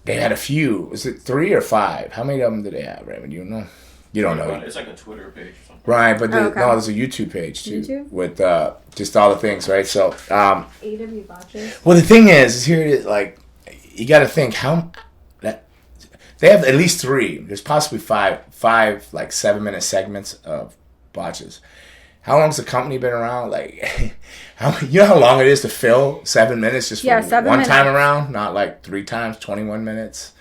they had a few. Was it 3 or 5? How many of them did they have, Raymond? You know? You don't know. It's like a Twitter page or something. Right, but Okay. no, there's a YouTube page too. YouTube? With just all the things, right? So, AEW Botches. well, the thing is here it is, like, you got to think how that they have at least 3. There's possibly 5 like 7-minute segments of botches. How long's the company been around? Like, you know how long it is to fill 7 minutes just for 7 one time minutes. around, not like 3 times, 21 minutes.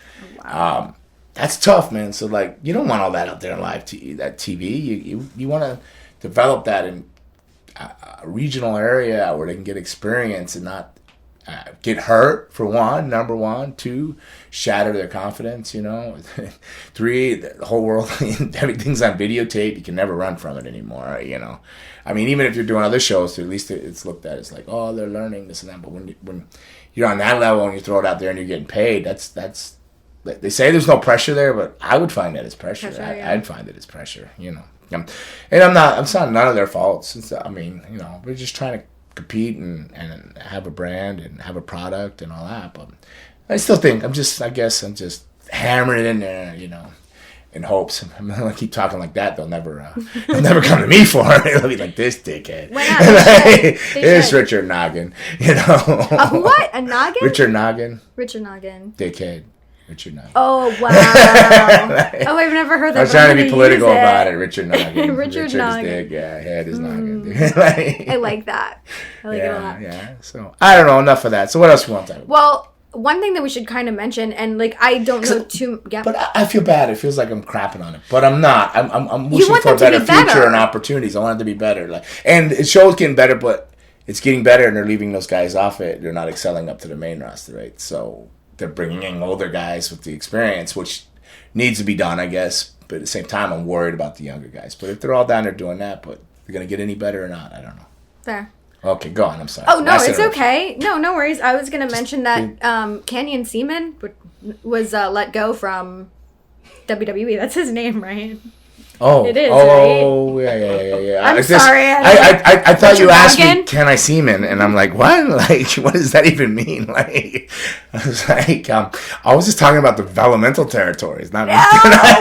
Wow. That's tough, man. So like, you don't want all that out there on live TV. You want to develop that in a regional area where they can get experience and not get hurt, for one, number one. 2, shatter their confidence, 3, the whole world, everything's on videotape. You can never run from it anymore, I mean, even if you're doing other shows, at least it's looked at as like, oh, they're learning this and that. But when you're on that level and you throw it out there and you're getting paid, that's they say there's no pressure there, but I would find that as pressure. Yeah. I'd find it as pressure, And I'm not none of their faults. We're just trying to compete and have a brand and have a product and all that. But I still think I'm just hammering it in there, in hopes. I'm gonna keep talking like that. They'll never come to me for it. They'll be like, this dickhead. Why not? They Here's should. Richard Noggin. What? A noggin? Richard Noggin, Richard Noggin. dickhead. Richard Noggin. Oh, wow. Oh, I've never heard that. I was but I'm trying to be gonna political use about it. Richard Noggin. Richard Noggin. Noggin. Dick. Yeah, he had his noggin. I like that. I like it a yeah, lot. yeah. So I don't know enough of that. So what else you want to talk about? Well, one thing that we should kind of mention, and like I don't know too. Yeah. But I feel bad. It feels like I'm crapping on it, but I'm not. I'm wishing want for a them to better be future better. and opportunities. I want it to be better. And the show's getting better, but it's getting better, and they're leaving those guys off it. They're not excelling up to the main roster, right? So they're bringing in older guys with the experience, which needs to be done, I guess. But at the same time, I'm worried about the younger guys. But if they're all down there doing that, but they're gonna get any better or not, I don't know. Fair. Okay, go on. I'm sorry. Oh no, Last it's interruption. okay. No worries. I was gonna mention that Canyon Seaman was let go from WWE. That's his name, right? Oh, It is, oh, yeah. I'm sorry. I thought you Richard asked me, Noggin? can I semen? And I'm like, what? Like, what does that even mean? Like, I was like, I was just talking about the developmental territories, not me. Oh,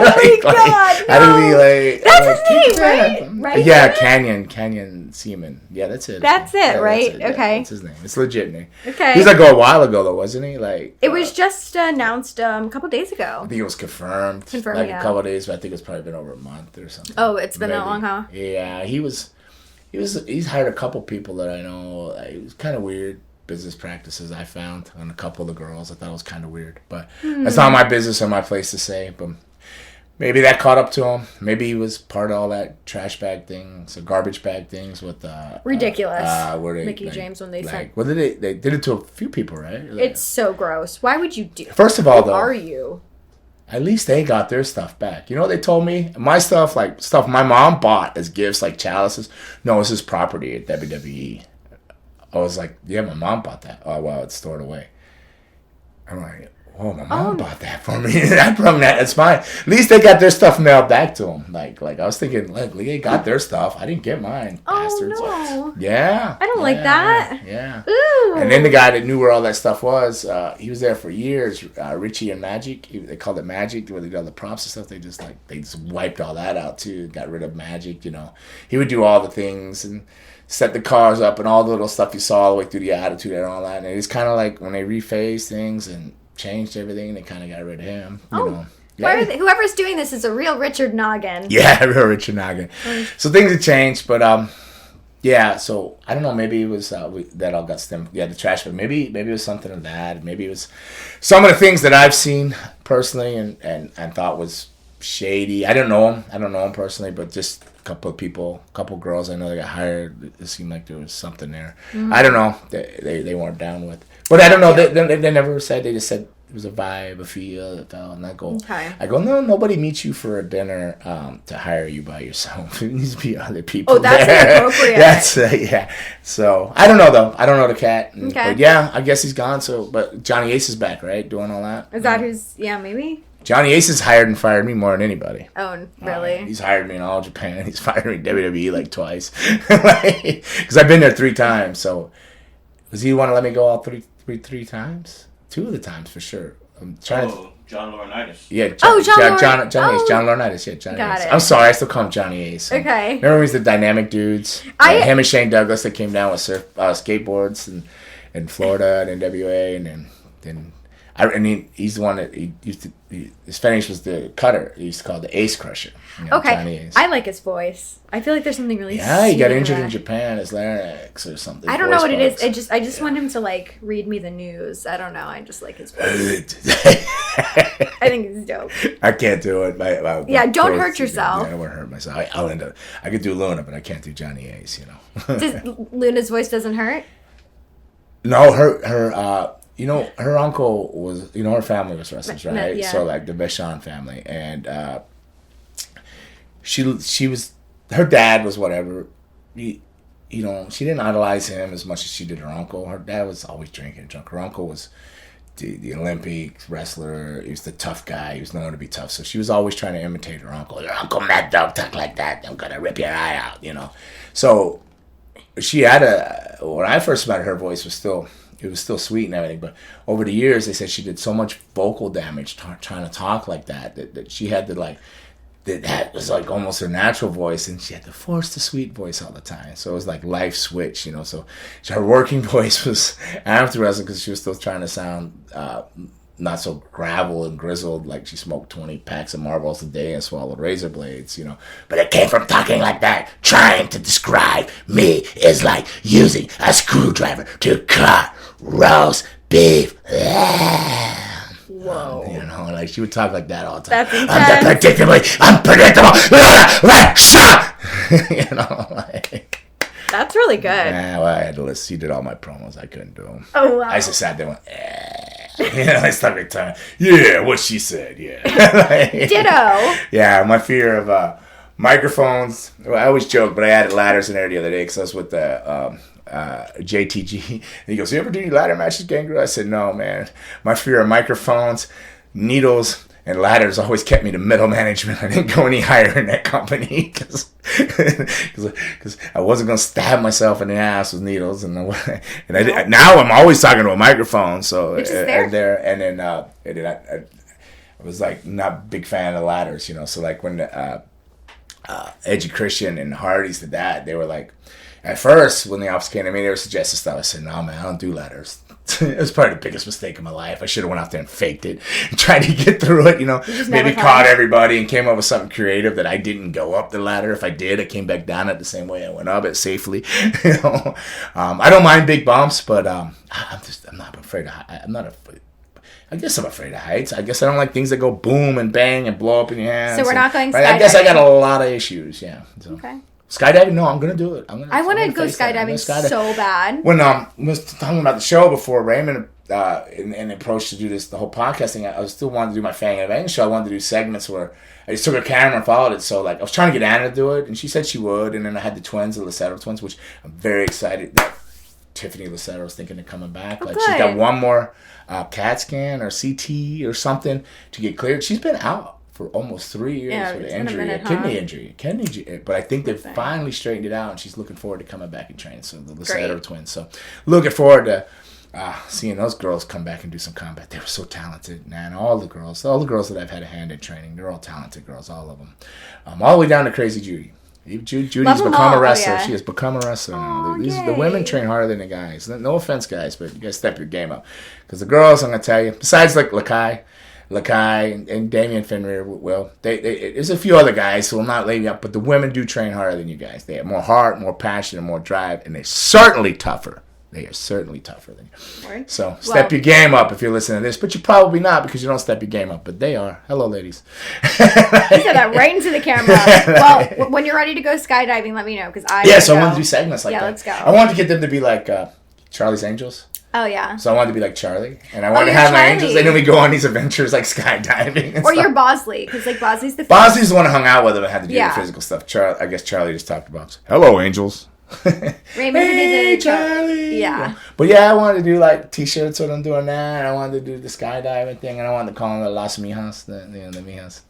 my God, I didn't be no. like, That's like, his name, right? Right? Yeah, Canyon Seaman. Yeah, that's it. That's it, Yeah, right? Yeah, Okay. that's his name. It's legit name. Okay. He was like a while ago though, wasn't he? Like It was just announced a couple days ago. I think it was confirmed. Confirmed, like yeah. a couple of days, but I think it's probably been over a month or something. Oh, it's been that Maybe. long, huh? Yeah, he's hired a couple people that I know. It was kind of weird business practices I found on a couple of the girls. I thought it was kind of weird, but that's not my business or my place to say. But maybe that caught up to him. Maybe he was part of all that trash bag things, or garbage bag things with Ridiculous. Where they, Mickey James when they sent. What did they did it to a few people, right? It's so gross. Why would you do? First of all, Who though, are you? at least they got their stuff back. You know what they told me? My stuff, like stuff my mom bought as gifts, like chalices. No, it's his property at WWE. I was like, yeah, my mom bought that. Oh, well, it's stored away. I'm like, oh, my mom bought that for me. I brought that. It's fine. At least they got their stuff mailed back to them. Like I was thinking, look, they got their stuff. I didn't get mine. Bastards. Oh, no. Yeah. I don't like that. Yeah. Ooh. And then the guy that knew where all that stuff was, he was there for years. Richie and Magic, they called it Magic, where they did all the props and stuff. They just wiped all that out too. Got rid of Magic. You know, he would do all the things and set the cars up and all the little stuff you saw all the way through the Attitude and all that. And it's kind of like when they rephased things and changed everything, they kind of got rid of him. You know. Why are whoever's doing this is a real Richard Noggin. Yeah, real Richard Noggin. So things have changed, but yeah. So I don't know. Maybe it was that all got stemmed. Yeah, the trash. But maybe it was something of that. Maybe it was some of the things that I've seen personally and thought was shady. I don't know him personally, but just a couple of people, a couple of girls I know that got hired. It seemed like there was something there. Mm-hmm. I don't know. They weren't down with. But I don't know. They never said. They just said it was a vibe, a feel. And I go, no, nobody meets you for a dinner to hire you by yourself. It needs to be other people. Oh, that's there. inappropriate. That's yeah. So I don't know though. I don't know the cat. Okay. But yeah, I guess he's gone. So, but Johnny Ace is back, right? Doing all that. Is that who's? Yeah, maybe. Johnny Ace has hired and fired me more than anybody. Oh, really? He's hired me in all Japan. He's fired me in WWE like twice. Because I've been there 3 times. So does he want to let me go all three times? 2 of the times for sure. I'm trying to. John Laurinaitis. Yeah, John Ace. John oh. Laurinaitis. Yeah, Johnny Got Ace. it. I'm sorry, I still call him Johnny Ace. Okay. Remember he's the dynamic dudes? Him and Shane Douglas that came down with skateboards in Florida and NWA, and then he's the one that he used to. His finish was the cutter. He used to call it the Ace Crusher. You know, Okay. Johnny Ace. I like his voice. I feel like there's something really. Yeah, he got soothing injured about in it. Japan. His larynx or something. I don't know what it is. I just want him to like read me the news. I don't know. I just like his voice. I think it's dope. I can't do it. Yeah, don't hurt yourself. I don't want to hurt myself. I'll end up. I could do Luna, but I can't do Johnny Ace. You know. Luna's voice doesn't hurt. No, her. You know, her uncle was. You know, her family was wrestlers, right? Yeah. So like the Vachon family, and she was. Her dad was whatever. You know, she didn't idolize him as much as she did her uncle. Her dad was always drinking, drunk. Her uncle was the Olympic wrestler. He was the tough guy. He was known to be tough. So she was always trying to imitate her uncle. Your Uncle Mad Dog talk like that. I'm gonna rip your eye out. You know. So she had when I first met her voice was still. It was still sweet and everything, but over the years, they said she did so much vocal damage trying to talk like that she had to that was like almost her natural voice, and she had to force the sweet voice all the time. So it was like life switch, you know. So her working voice was after wrestling because she was still trying to sound not so gravel and grizzled, like she smoked 20 packs of Marlboros a day and swallowed razor blades, you know. But it came from talking like that. Trying to describe me is like using a screwdriver to cut roast beef. Whoa. You know, like she would talk like that all the time. That's intense. Unpredictable. You know, like. That's really good. Yeah, well, I had to listen. She did all my promos. I couldn't do them. Oh, wow. I just sat there and went, you know, I started time. Yeah, what she said, yeah. Ditto. Yeah, my fear of microphones. Well, I always joke, but I added ladders in there the other day because I was with the JTG. And he goes, you ever do any ladder matches, Gangrel? I said, no, man. My fear of microphones, needles, And ladders always kept me to middle management. I didn't go any higher in that company because I wasn't going to stab myself in the ass with needles. And now I'm always talking to a microphone. So Which is there. I was like not a big fan of ladders, you know. So like when Edgy Christian and Hardys did that, they were like, at first when the office came to me, they were suggesting stuff. I said, no man, I don't do ladders. It was probably the biggest mistake of my life. I should have went out there and faked it and tried to get through it, you know. Maybe caught everybody and came up with something creative that I didn't go up the ladder. If I did, I came back down it the same way I went up it safely. You know, I don't mind big bumps, but I'm not afraid of. I guess I'm afraid of heights. I guess I don't like things that go boom and bang and blow up in your hands. So we're not going skydiving. I guess I got a lot of issues. Yeah. So. Okay. Skydiving? No, I'm gonna do it. I want to go skydiving so bad. When I was talking about the show before, Raymond and approached to do the whole podcast thing, I was still wanting to do my Fangin and BANGIN show. I wanted to do segments where I just took a camera and followed it. So like I was trying to get Anna to do it, and she said she would. And then I had the twins, the Lassetto twins, which I'm very excited that Tiffany Lassetto is thinking of coming back. Like she's got one more CAT scan or CT or something to get cleared. She's been out for almost 3 years with an injury, kidney injury. But I think they've finally straightened it out, and she's looking forward to coming back and training. So the Lassetto twins. So looking forward to seeing those girls come back and do some combat. They were so talented, man. All the girls that I've had a hand in training, they're all talented girls, all of them. All the way down to Crazy Judy. Judy's become a wrestler. She has become a wrestler now. The women train harder than the guys. No offense, guys, but you guys step your game up. Because the girls, I'm going to tell you, besides like Lakai and Damian Fenrir, there's a few other guys who will not lay you up, but the women do train harder than you guys. They have more heart, more passion, and more drive, and they're certainly tougher. They are certainly tougher than you. Right. So step your game up if you're listening to this, but you're probably not because you don't step your game up, but they are. Hello, ladies. You said that right into the camera. Well, when you're ready to go skydiving, let me know because I so I want to do segments like that. Yeah, let's go. I wanted to get them to be like Charlie's Angels. Oh, yeah. So I wanted to be like Charlie. And I wanted to have my angels. And then we go on these adventures like skydiving. And or you're Bosley. Because like Bosley's the Bosley's the one who hung out with him and had to do the physical stuff. I guess Charlie just talked about, hello, angels. Raymond hey, Charlie. Yeah. But yeah, I wanted to do like t-shirts when I'm doing that. And I wanted to do the skydiving thing. And I wanted to call them the Las Mijas. The Mijas.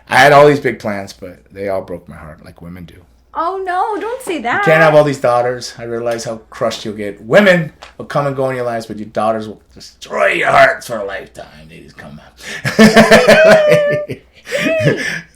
I had all these big plans, but they all broke my heart like women do. Oh, no, don't say that. You can't have all these daughters. I realize how crushed you'll get. Women will come and go in your lives, but your daughters will destroy your hearts for a lifetime. They just come out.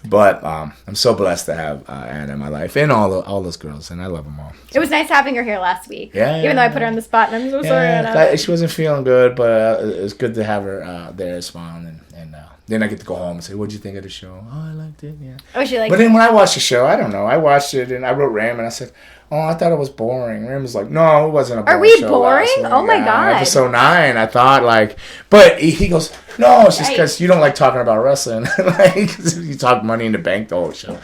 But I'm so blessed to have Anna in my life and all those girls, and I love them all. So. It was nice having her here last week. Yeah, even though I put her on the spot, and I'm so sorry, Anna. She wasn't feeling good, but it was good to have her there smiling, and then I get to go home and say, what'd you think of the show? Oh, I liked it, yeah. Oh, she liked it. But then when I watched the show, I don't know. I watched it, and I wrote Raymond. I said, oh, I thought it was boring. Raymond was like, no, it wasn't a boring show. Are we boring? Oh, my God. Episode 9, I thought, like... But he goes, no, it's just because you don't like talking about wrestling. Like, you talk Money in the Bank the whole show.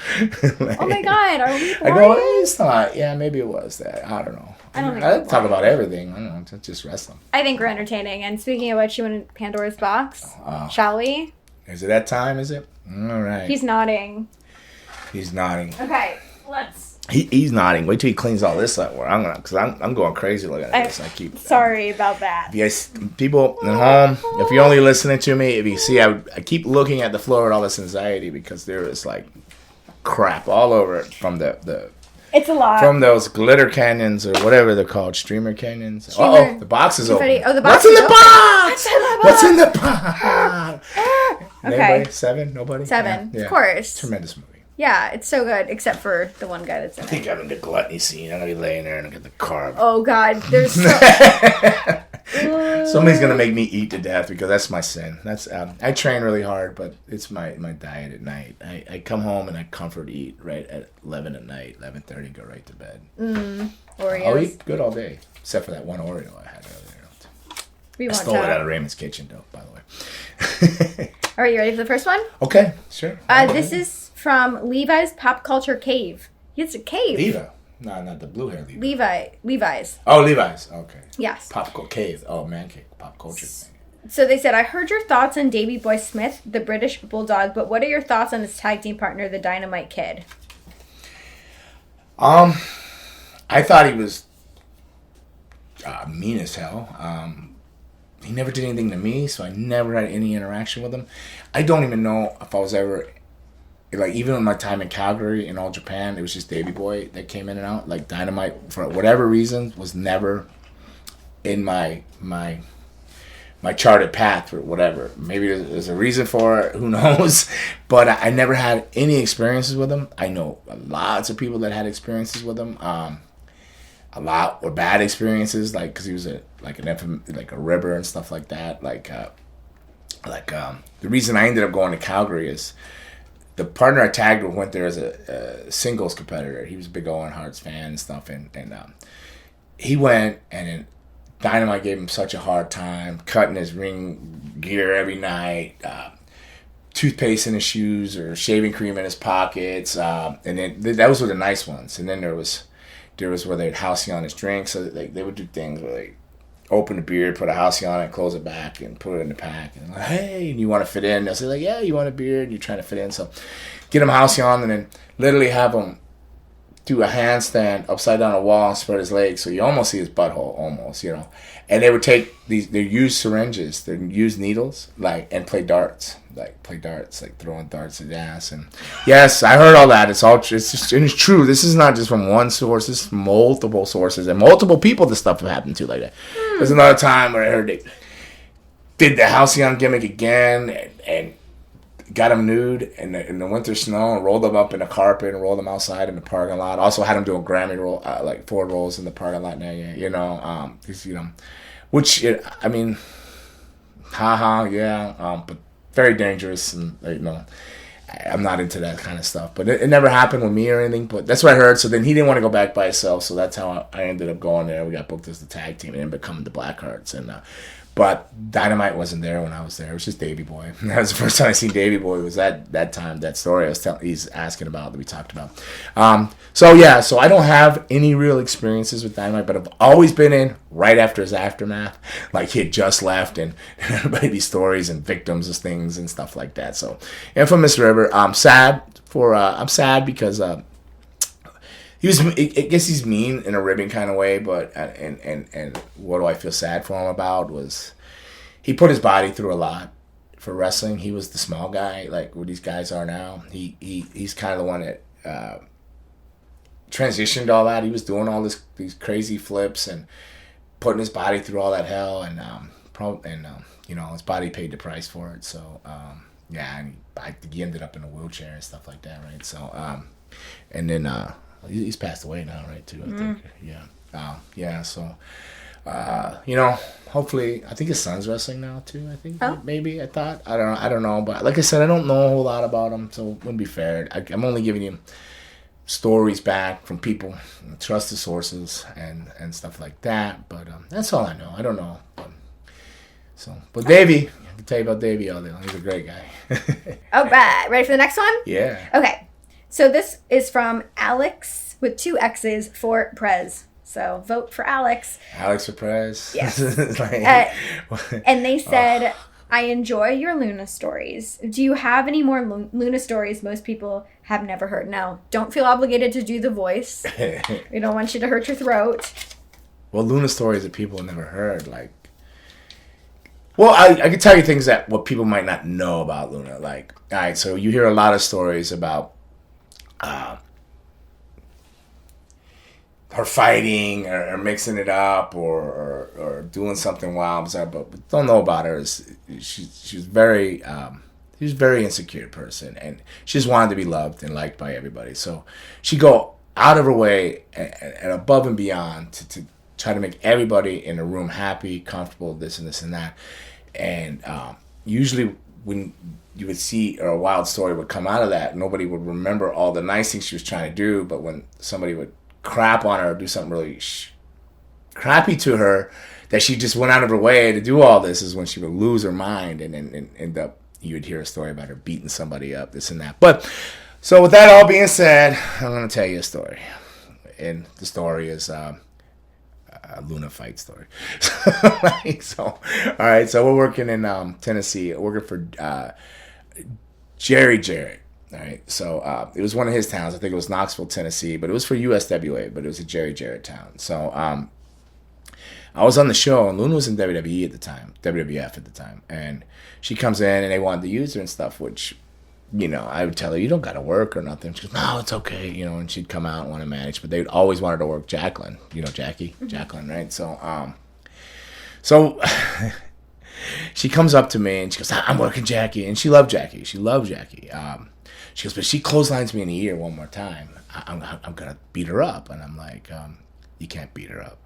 Like, oh, my God. Are we boring? I go, it's not. Yeah, maybe it was that. I don't know. I don't think I talk about everything. I don't know. It's just wrestling. I think we're entertaining. And speaking of which, you want Pandora's box? Shall we? Is it that time, is it? All right. He's nodding. Okay, let's... He's nodding. Wait till he cleans all this up. Because I'm going crazy looking at this. Sorry about that. If you guys, people at home, if you're only listening to me, if you see, I keep looking at the floor with all this anxiety because there is like crap all over it from the it's a lot. From those glitter canyons or whatever they're called, streamer canyons. Oh, the box is open. Oh, the box What's in is the open? box? What's in the box? What's in the box? Okay. Anybody? 7? Nobody? 7. Yeah. Of course. Tremendous movie. Yeah, it's so good, except for the one guy that's in it. I think I'm in the gluttony scene. I'm going to be laying there and I get the carb. Oh, God. There's so... Somebody's going to make me eat to death because that's my sin. That's I train really hard, but it's my diet at night. I come home and I comfort eat right at 11 at night, 11:30, go right to bed. Oreos. I'll eat good all day, except for that one Oreo I had earlier. I stole it out of Raymond's kitchen, though, by the way. All right, you ready for the first one? Okay, sure. This is from Levi's Pop Culture Cave. It's a cave. Levi. No, not the blue hair Levi. Levi's. Oh, Levi's. Okay. Yes. Cave. Oh, man cave. Pop culture thing. So they said, I heard your thoughts on Davey Boy Smith, the British Bulldog, but what are your thoughts on his tag team partner, the Dynamite Kid? I thought he was mean as hell. he never did anything to me, so I never had any interaction with him. I don't even know if I was ever, like, even in my time in Calgary in All Japan, it was just Davey Boy that came in and out. Like, Dynamite, for whatever reason, was never in my charted path or whatever. Maybe there's a reason for it, who knows? But I never had any experiences with him. I know lots of people that had experiences with him. A lot were bad experiences, like, because he was a ribber and stuff like that. The reason I ended up going to Calgary is the partner I tagged with went there as a singles competitor. He was a big Owen Hart's fan and stuff, and he went, and then Dynamite gave him such a hard time, cutting his ring gear every night, toothpaste in his shoes or shaving cream in his pockets, and then those were the nice ones. And then there was where they'd house you on his drink, so they would do things where they open the beer, put a housey on it, close it back, and put it in the pack. And like, hey, and you want to fit in? They'll say, like, yeah, you want a beer? And you're trying to fit in. So get him housey on, and then literally have him do a handstand upside down a wall and spread his legs, so you almost see his butthole, almost, you know. And they would take they use syringes, they use needles, and play darts, like throwing darts at the ass. And yes, I heard all that. It's true. This is not just from one source. This is multiple sources and multiple people. This stuff happened to like that. There's another time where I heard they did the halcyon gimmick again and got him nude in the winter snow and rolled him up in the carpet and rolled him outside in the parking lot. Also had him doing Grammy roll, forward rolls in the parking lot there, which, I mean, but very dangerous, and, I'm not into that kind of stuff. But it never happened with me or anything, but that's what I heard. So then he didn't want to go back by himself, so that's how I ended up going there. We got booked as the tag team and then becoming the Blackhearts. But Dynamite wasn't there when I was there. It was just Davey Boy. That was the first time I seen Davey Boy. Was that time, that story he's asking about that we talked about. So I don't have any real experiences with Dynamite, but I've always been in right after his aftermath. Like, he had just left, and everybody these stories and victims of things and stuff like that. So, Infamous River. I'm sad because I guess he's mean in a ribbing kind of way, but and what do I feel sad for him about was he put his body through a lot for wrestling. He was the small guy, like what these guys are now. He's kind of the one that transitioned all that. He was doing all these crazy flips and putting his body through all that hell, and his body paid the price for it. So and I think he ended up in a wheelchair and stuff like that, right? So and then. He's passed away now, right? Too, I think. Yeah. So, hopefully, I think his son's wrestling now too. I think maybe I thought I don't know, but like I said, I don't know a whole lot about him, so it wouldn't be fair. I'm only giving you stories back from people, trusted sources, and stuff like that. But that's all I know. I don't know. But Davey, I can tell you about Davey all day long. He's a great guy. All right, ready for the next one? Yeah. Okay. So this is from Alex with 2 X's for Prez. So vote for Alex. Alex for Prez. Yes. And they said, I enjoy your Luna stories. Do you have any more Luna stories most people have never heard? Now, don't feel obligated to do the voice. We don't want you to hurt your throat. Well, Luna stories that people have never heard, Well, I can tell you things what people might not know about Luna. All right, so you hear a lot of stories about her fighting or mixing it up or doing something wild, but what we don't know about her is she was very insecure person, and she just wanted to be loved and liked by everybody. So she'd go out of her way and above and beyond to try to make everybody in the room happy, comfortable, this and this and that. And usually when you would see, or a wild story would come out of that, nobody would remember all the nice things she was trying to do, but when somebody would crap on her or do something really crappy to her, that she just went out of her way to do all this, is when she would lose her mind and end up, you would hear a story about her beating somebody up, this and that. But, so with that all being said, I'm going to tell you a story. And the story is a Luna fight story. All right, so we're working in Tennessee, working for Jerry Jarrett. All right, so it was one of his towns. I think it was Knoxville, Tennessee, but it was for USWA, but it was a Jerry Jarrett town. So I was on the show, and Luna was in WWE at the time, WWF at the time, and she comes in, and they wanted to use her and stuff, which, you know, I would tell her, you don't got to work or nothing. She goes, no, it's okay, you know, and she'd come out and want to manage, but they always wanted to work Jacqueline, you know, Jacqueline, right? So she comes up to me, and she goes, I'm working Jackie, and she loved Jackie. She goes, but she clotheslines me in the ear one more time, I'm going to beat her up. And I'm like, you can't beat her up.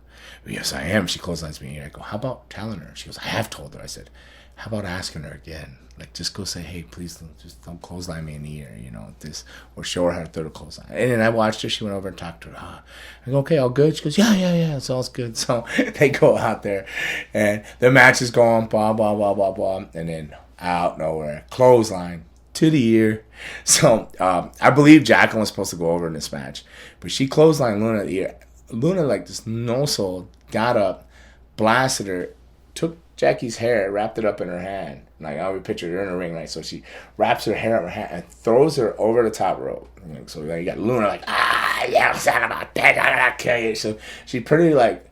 Yes, I am. She clotheslines me in the ear. I go, how about telling her? She goes, I have told her. I said, how about asking her again? Like, just go say, hey, please don't clothesline me in the ear, you know, this, or show her how to throw the clothesline. And then I watched her. She went over and talked to her. I go, okay, all good? She goes, yeah, it's all good. So they go out there, and the match is going, blah, blah, blah, blah, blah. And then out nowhere, clothesline to the ear. So I believe Jacqueline was supposed to go over in this match, but she clotheslined Luna in the ear. Luna, like this no soul, got up, blasted her, took Jackie's hair, wrapped it up in her hand. Like, I would picture her in a ring, right? So she wraps her hair up her hand and throws her over the top rope. So then you got Luna like, yeah, son of a bitch, I'm gonna kill you. So she pretty like,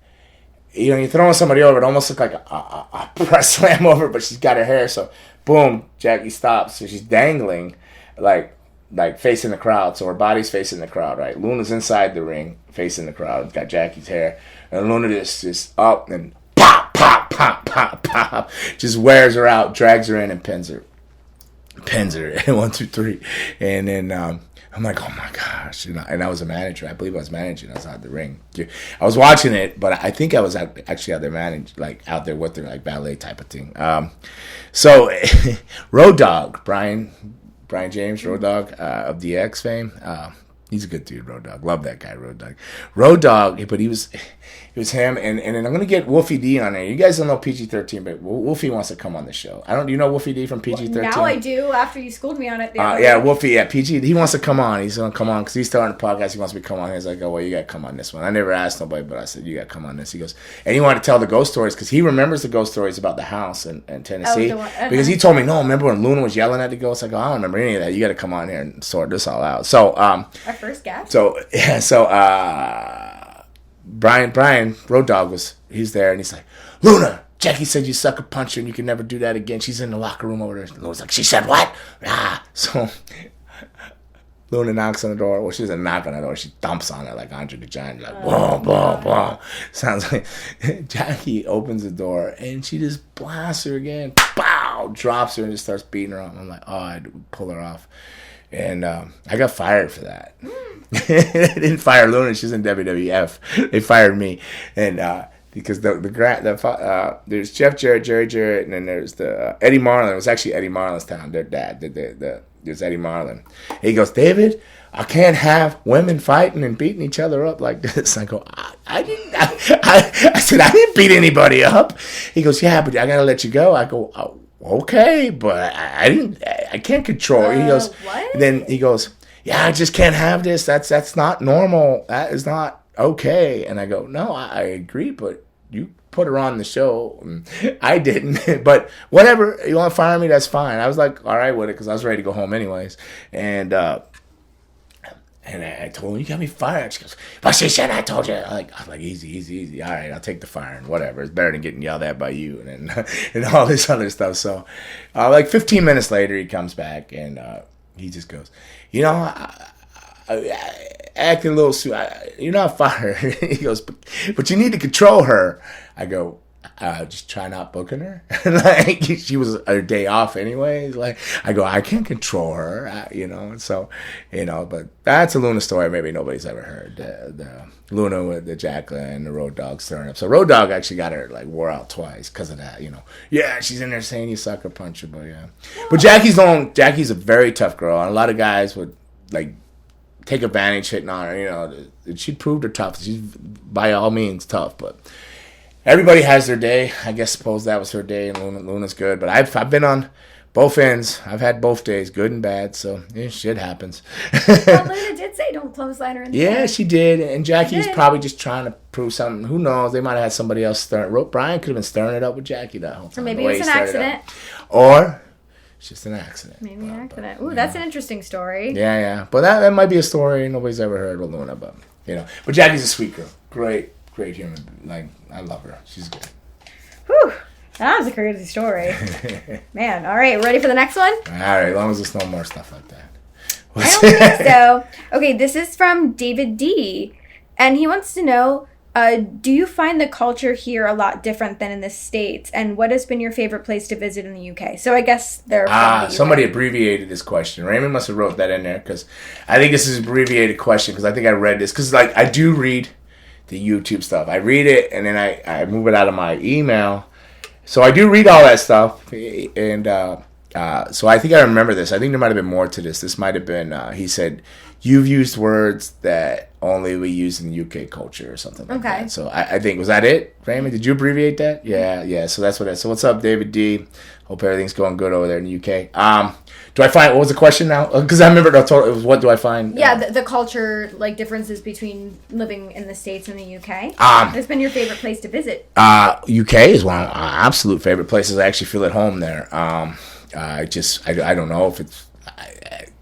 you know, you're throwing somebody over, it almost looked like a press slam over, but she's got her hair. So boom, Jackie stops. So she's dangling, like facing the crowd. So her body's facing the crowd, right? Luna's inside the ring, facing the crowd. Got Jackie's hair, and Luna just up and pop, pop, pop, pop, pop. Just wears her out, drags her in, and pins her. 1, 2, 3, and then I'm like, oh my gosh, you know. And I was a manager. I believe I was managing. I was out the ring. I was watching it, but I think I was actually out there out there with her, like ballet type of thing. So Road Dogg, Brian James, Road Dogg of DX fame. He's a good dude, Road Dogg. Love that guy, Road Dogg. Road Dogg, but it was him, and then I'm gonna get Wolfie D on there. You guys don't know PG-13, but Wolfie wants to come on the show. Do you know Wolfie D from PG-13? Now I do. After you schooled me on it. Yeah, Wolfie. Yeah, PG. He wants to come on. He's gonna come on because he's starting a podcast. He wants me to come on. He's like, oh well, you gotta come on this one. I never asked nobody, but I said you gotta come on this. He goes, and he wanted to tell the ghost stories because he remembers the ghost stories about the house in Tennessee. Because he told me, no, remember when Luna was yelling at the ghost? I go, I don't remember any of that. You gotta come on here and sort this all out. So our first guest. Brian Road Dogg he's there, and he's like, Luna, Jackie said you sucker puncher and you can never do that again. She's in the locker room over there. Luna's like, she said what? So Luna knocks on the door. Well, she doesn't knock on the door. She thumps on it like Andre the Giant, like boom, boom, boom. Sounds like Jackie opens the door and she just blasts her again. Pow! Drops her and just starts beating her up. I'm like, oh, I'd pull her off. And I got fired for that. They didn't fire Luna. She's in WWF. They fired me. And because there's Jeff Jarrett, Jerry Jarrett, and then there's the Eddie Marlin. It was actually Eddie Marlin's town. Their dad. There's Eddie Marlin. He goes, David, I can't have women fighting and beating each other up like this. I go, I said, I didn't beat anybody up. He goes, yeah, but I got to let you go. I go, oh, okay, but I can't control it. He goes, what? Then he goes, yeah, I just can't have this. That's not normal. That is not okay. And I go, no, I agree, but you put her on the show. And I didn't, but whatever. You want to fire me? That's fine. I was like, all right with it because I was ready to go home anyways. And I told her, you got me fired. She goes, but she said I told you. I was like, easy. All right, I'll take the firing. Whatever. It's better than getting yelled at by you and all this other stuff. So, like 15 minutes later, he comes back and he just goes, you know, I acting a little, you're not fired. He goes, but you need to control her. I go, just try not booking her. Like, she was her day off anyways. Like, I go, I can't control her, So, but that's a Luna story maybe nobody's ever heard. The Luna with the Jacqueline, the Road Dogg stirring up. So Road Dogg actually got her like wore out twice because of that. Yeah, she's in there saying you sucker puncher, but yeah. But Jackie's a very tough girl, and a lot of guys would like take advantage hitting on her. She proved her tough. She's by all means tough, but. Everybody has their day. I guess suppose that was her day, and Luna's good. But I've been on both ends. I've had both days, good and bad. So shit happens. Well, Luna did say don't clothesline her in the head. She did. And Jackie's probably just trying to prove something. Who knows? They might have had somebody else stirring. Brian could have been stirring it up with Jackie that whole time. Or maybe it's an accident. Or it's just an accident. Maybe an accident. Ooh, that's an interesting story. Yeah. But that might be a story nobody's ever heard with Luna. But But Jackie's a sweet girl. great human. Like, I love her. She's good. Whew. That was a crazy story. Man, all right, ready for the next one? All right, as long as there's no more stuff like that. I don't think so. Okay, this is from David D. And he wants to know, do you find the culture here a lot different than in the States? And what has been your favorite place to visit in the UK? So I guess they're from the UK. Somebody abbreviated this question. Raymond must have wrote that in there because I think this is an abbreviated question because I think I read this. Because, like, I do read the YouTube stuff. I read it and then I move it out of my email. So I do read all that stuff. And so I think I remember this. I think there might have been more to this. This might have been, he said, you've used words that only we use in UK culture or something like that. So I think, was that it, Raymond? Did you abbreviate that? Yeah. So that's what I said. So what's up, David D? Hope everything's going good over there in the UK. Do I find, what was the question now? Because I remember it was, what do I find? Yeah, the culture, like, differences between living in the States and the UK. What's been your favorite place to visit? UK is one of my absolute favorite places. I actually feel at home there. I don't know if it's,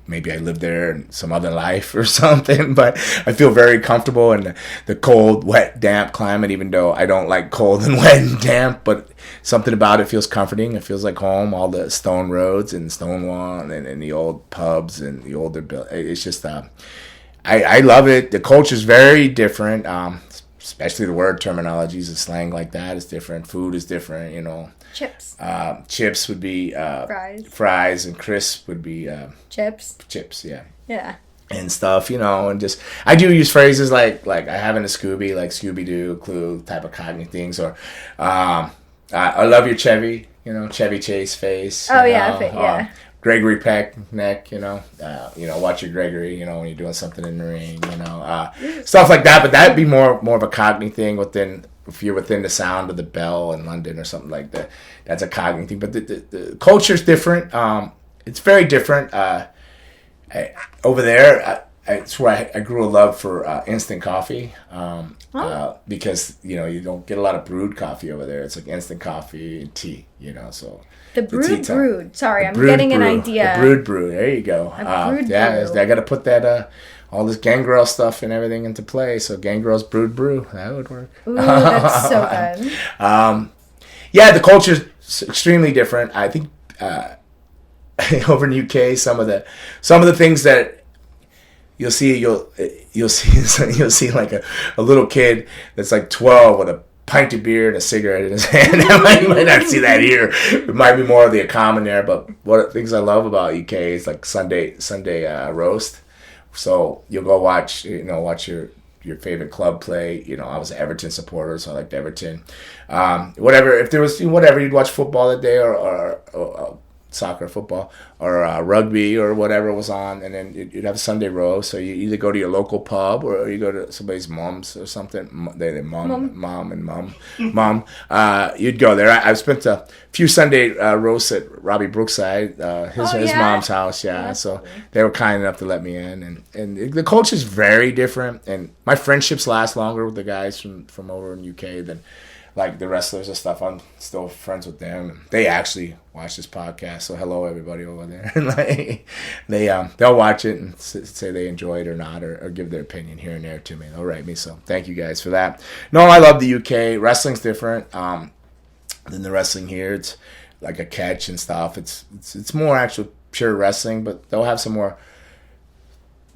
maybe I lived there in some other life or something, but I feel very comfortable in the cold, wet, damp climate, even though I don't like cold and wet and damp, but something about it feels comforting. It feels like home, all the stone roads and stone wall and the old pubs and the older buildings. It's just, I love it. The culture's very different, especially the word terminologies and slang like that is different. Food is different, you know. Chips. Chips would be fries. Fries, and crisp would be chips. Chips, yeah. Yeah. And stuff, you know, and just I do use phrases like I have in a Scooby, like Scooby Doo, Clue type of cognitive things, or I love your Chevy, you know, Chevy Chase face. Oh yeah, yeah. Gregory Peck neck, you know, watch your Gregory, you know, when you're doing something in the ring, you know, stuff like that. But that'd be more of a cognitive thing within. If you're within the sound of the bell in London or something like that, that's a cognitive thing. But the culture's different. It's very different. Over there, it's where I grew a love for instant coffee because, you know, you don't get a lot of brewed coffee over there. It's like instant coffee and tea, you know, so. The brewed. Sorry, I'm getting an idea. The brewed brew. There you go. Yeah, I got to put that all this Gangrel stuff and everything into play. So Gangrel's brewed brew, that would work. Ooh, that's so good. Yeah, the culture's extremely different. I think over in the UK, some of the things that you'll see like a little kid that's like 12 with a pint of beer and a cigarette in his hand. You might not see that here. It might be more of the common there. But what things I love about UK is like Sunday roast. So you'll go watch your favorite club play. You know, I was an Everton supporter, so I liked Everton. Whatever, if there was whatever, you'd watch football that day or soccer, football, or rugby or whatever was on, and then you'd have a Sunday roast. So you either go to your local pub or you go to somebody's mom's or something. Mom. You'd go there. I've spent a few Sunday roasts at Robbie Brookside, his mom's house. Yeah, so cool. They were kind enough to let me in, and the culture's very different. And my friendships last longer with the guys from over in UK than like the wrestlers and stuff. I'm still friends with them. They actually watch this podcast, so hello everybody over there. Like they'll watch it and say they enjoy it or not, or give their opinion here and there to me. They'll write me, so thank you guys for that. No, I love the UK. Wrestling's different than the wrestling here. It's like a catch and stuff. It's more actual pure wrestling, but they'll have some more.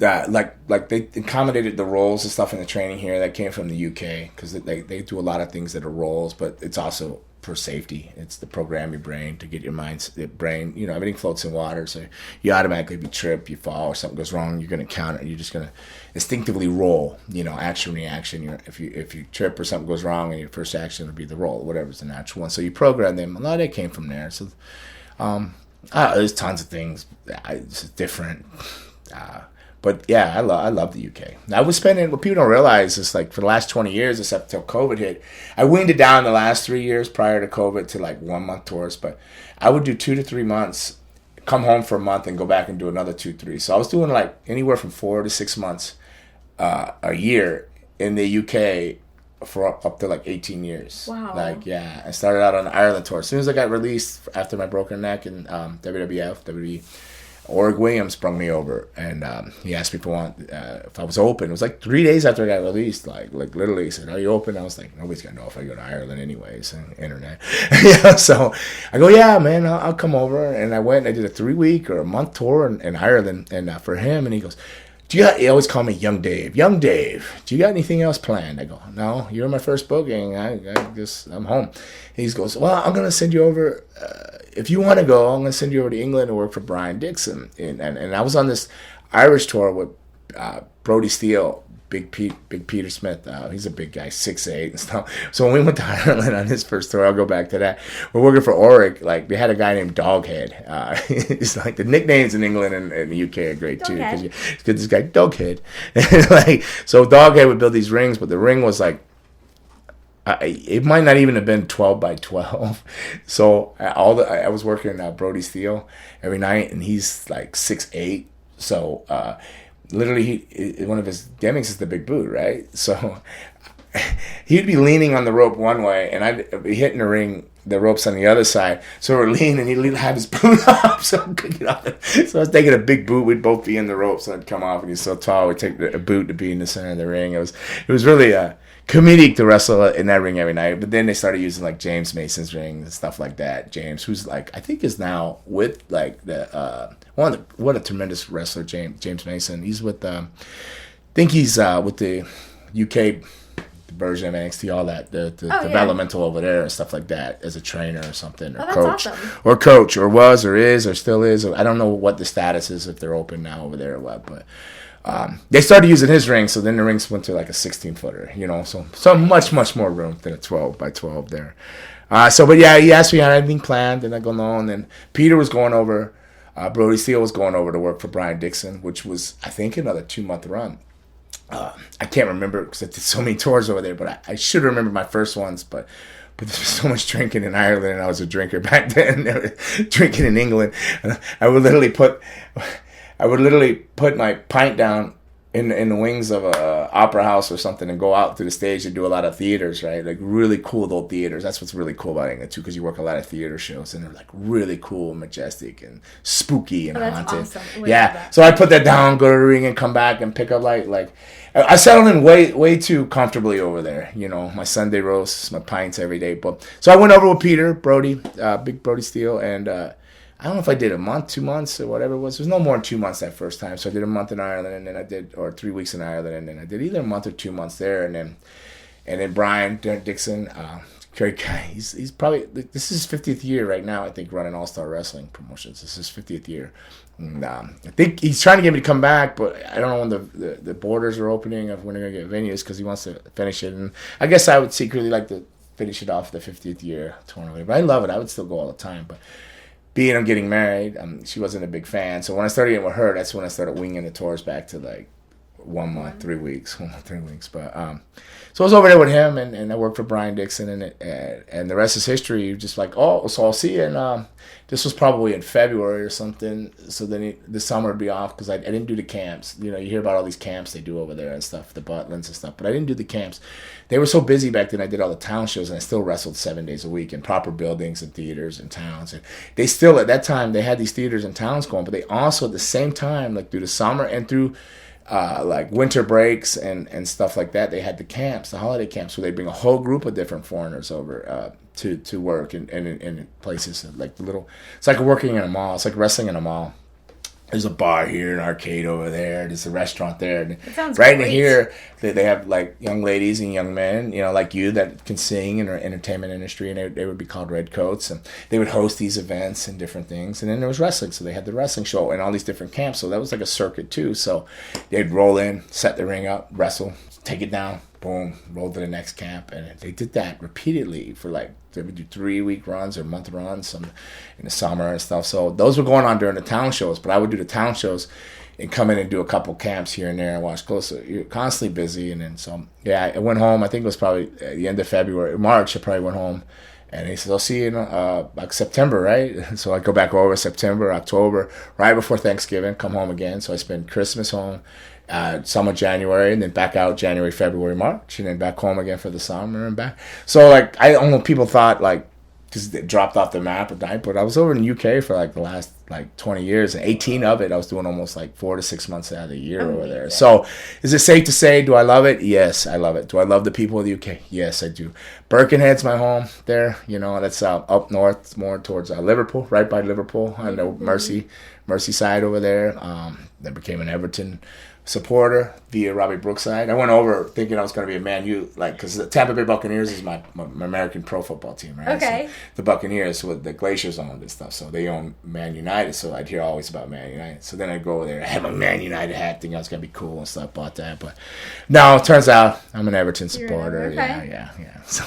Like they accommodated the roles and stuff in the training here that came from the UK because they do a lot of things that are roles, but it's also for safety. It's to program your brain to get your brain, you know, everything floats in water, so you automatically, if you trip, you fall, or something goes wrong, you're going to counter. You're just going to instinctively roll, you know, action, reaction. If you trip or something goes wrong, and your first action would be the roll, whatever's the natural one. So you program them. A lot of it came from there. So there's tons of things. It's different. But yeah, I love the UK. I was spending, what people don't realize is like for the last 20 years, except until COVID hit, I weaned it down the last 3 years prior to COVID to like 1 month tours. But I would do 2 to 3 months, come home for a month and go back and do another 2, 3. So I was doing like anywhere from 4 to 6 months a year in the UK for up to like 18 years. Wow. Like, yeah, I started out on the Ireland tour. As soon as I got released after my broken neck in WWF, WWE, Oric Williams brought me over, and he asked me if I was open. It was like 3 days after I got released. Like literally, he said, "Are you open?" I was like, "Nobody's gonna know if I go to Ireland anyways." And internet, So I go, "Yeah, man, I'll come over." And I went. And I did a 3-week or a month tour in Ireland, and for him. And he goes, he always called me Young Dave. Young Dave, do you got anything else planned? I go, "No, you're my first booking. I'm home." He goes, "Well, I'm gonna send you over. If you want to go, I'm gonna send you over to England to work for Brian Dixon." And I was on this Irish tour with Brody Steele, Big Peter Smith. He's a big guy, 6'8" and stuff. So when we went to Ireland on his first tour, I'll go back to that. We're working for Oric. Like, they had a guy named Doghead. It's like the nicknames in England and the UK are great too. Because this guy Doghead. So Doghead would build these rings, but the ring was like, it might not even have been 12 by 12. So I was working Brody Steele every night, and he's like 6'8". So literally, one of his gimmicks is the big boot, right? So he'd be leaning on the rope one way, and I'd be hitting the ropes on the other side. So we're leaning, and he'd have his boot up, so I couldn't get off it. So I was taking a big boot. We'd both be in the ropes, and I'd come off, and he's so tall. We'd take a boot to be in the center of the ring. It was really comedic to wrestle in that ring every night. But then they started using like James Mason's ring and stuff like that. James, who's like, I think is now with like what a tremendous wrestler, James Mason. He's with I think he's with the UK version of NXT, all that, the developmental over there and stuff like that, as a trainer or something, or coach. Awesome. Or coach, or was, or is, or still is. I don't know what the status is, if they're open now over there or what, but they started using his ring, so then the rings went to like a 16-footer, so much more room than a 12 by 12 there. But yeah, he asked me had anything planned, and I go, no. And then Peter was going over, Brody Steele was going over to work for Brian Dixon, which was, I think, another 2-month run. I can't remember because I did so many tours over there, but I should remember my first ones, but there was so much drinking in Ireland, and I was a drinker back then, drinking in England. And I would literally put my pint down in the wings of a opera house or something, and go out to the stage and do a lot of theaters, right? Like really cool old theaters. That's what's really cool about England too, because you work a lot of theater shows, and they're like really cool, majestic, and spooky and haunted. Awesome. Yeah. So I put that down, go to the ring, and come back and pick up like I settled in way too comfortably over there. My Sunday roasts, my pints every day. But so I went over with Peter, Brody, Big Brody Steele, and I don't know if I did a month, 2 months, or whatever it was. It was no more than 2 months that first time. So I did a month in Ireland, and then or 3 weeks in Ireland, and then I did either a month or 2 months there, and then Brian Dixon, great guy. He's probably, this is his 50th year right now, I think, running All Star Wrestling Promotions. This is his 50th year. And, I think he's trying to get me to come back, but I don't know when the borders are opening of when they're going to get venues, because he wants to finish it. And I guess I would secretly like to finish it off the 50th year tournament. But I love it. I would still go all the time. But being I'm getting married, she wasn't a big fan. So when I started getting with her, that's when I started winging the tours back to like 1 month, 3 weeks. But so I was over there with him, and I worked for Brian Dixon, and the rest is history. Just like, so I'll see you. And this was probably in February or something. So then the summer would be off, because I didn't do the camps. You hear about all these camps they do over there and stuff, the Butlins and stuff. But I didn't do the camps. They were so busy back then. I did all the town shows, and I still wrestled 7 days a week in proper buildings and theaters and towns. And they still, at that time, they had these theaters and towns going, but they also at the same time, like through the summer and through like winter breaks and stuff like that, they had the camps, the holiday camps, where they bring a whole group of different foreigners over to work in places like it's like working in a mall. It's like wrestling in a mall. There's a bar here, an arcade over there. There's a restaurant there. And sounds right great. in here, they have like young ladies and young men, like you, that can sing in our entertainment industry, and they would be called Redcoats, and they would host these events and different things. And then there was wrestling, so they had the wrestling show and all these different camps. So that was like a circuit too. So they'd roll in, set the ring up, wrestle, take it down, boom, roll to the next camp. And they did that repeatedly for they would do 3-week runs or month runs, some in the summer and stuff. So those were going on during the town shows, but I would do the town shows and come in and do a couple camps here and there and watch closer. You're constantly busy. And then I went home. I think it was probably at the end of March. I probably went home, and he said, I'll see you in like September, right? So I go back over September, October, right before Thanksgiving, come home again. So I spend Christmas home, summer, January, and then back out January, February, March, and then back home again for the summer and back. So I don't know, people thought because it dropped off the map at night, but I was over in the UK for like the last like 20 years, and 18 of it I was doing almost like 4 to 6 months out of the year over there. So is it safe to say, do I love it? Yes, I love it. Do I love the people of the UK? Yes, I do. Birkenhead's my home there. You know, that's up north, more towards Liverpool, right by Liverpool. I know Merseyside over there. Then became an Everton supporter via Robbie Brookside. I went over thinking I was going to be a Man U, like, because the Tampa Bay Buccaneers is my American pro football team, right? Okay. So the Buccaneers, with the Glaciers owned and stuff, so they own Man United, so I'd hear always about Man United. So then I'd go over there, I had my Man United hat, thinking I was going to be cool and stuff, bought that, but no, it turns out I'm an Everton supporter. Okay. Yeah. So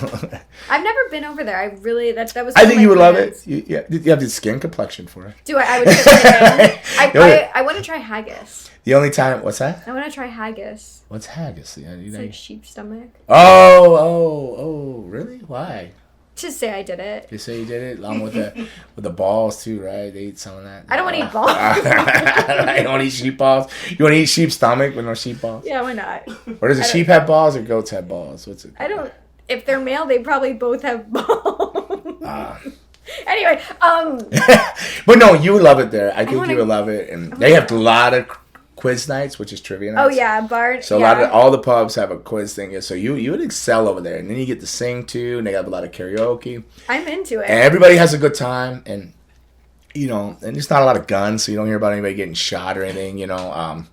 I've never been over there. I really, that was I think you would love it. You have the skin complexion for it. Do I would fit right in. I want to try haggis. The only time, what's that? I want to try haggis. What's haggis? It's like sheep stomach. Oh, really? Why? Just say I did it. You say you did it along with the balls too, right? They eat some of that. I don't want to eat balls. I don't want to eat sheep balls. You want to eat sheep stomach with no sheep balls? Yeah, why not? Or does a sheep have balls or goats have balls? What's it? I don't. If they're male, they probably both have balls. Anyway, But no, you would love it there. I think you would love it, and they have a lot of quiz nights, which is trivia nights. Oh yeah, Bart. So a lot of all the pubs have a quiz thing. So you would excel over there, and then you get to sing too, and they have a lot of karaoke. I'm into it. And everybody has a good time, and you know, and there's not a lot of guns, so you don't hear about anybody getting shot or anything. You know,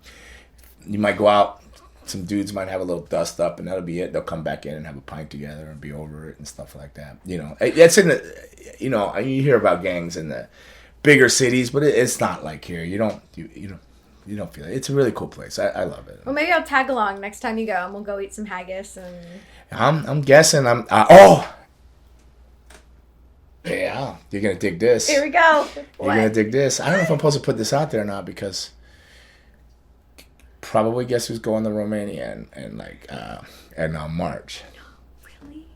you might go out. Some dudes might have a little dust up, and that'll be it. They'll come back in and have a pint together and be over it and stuff like that. You know, it's in the, you know, you hear about gangs in the bigger cities, but it's not like here. You don't feel it. It's a really cool place. I love it. Well, maybe I'll tag along next time you go, and we'll go eat some haggis. And I'm guessing yeah, you're gonna dig this. Here we go. You're gonna dig this. I don't know if I'm supposed to put this out there or not, because probably guess who's going to Romania in March. Really?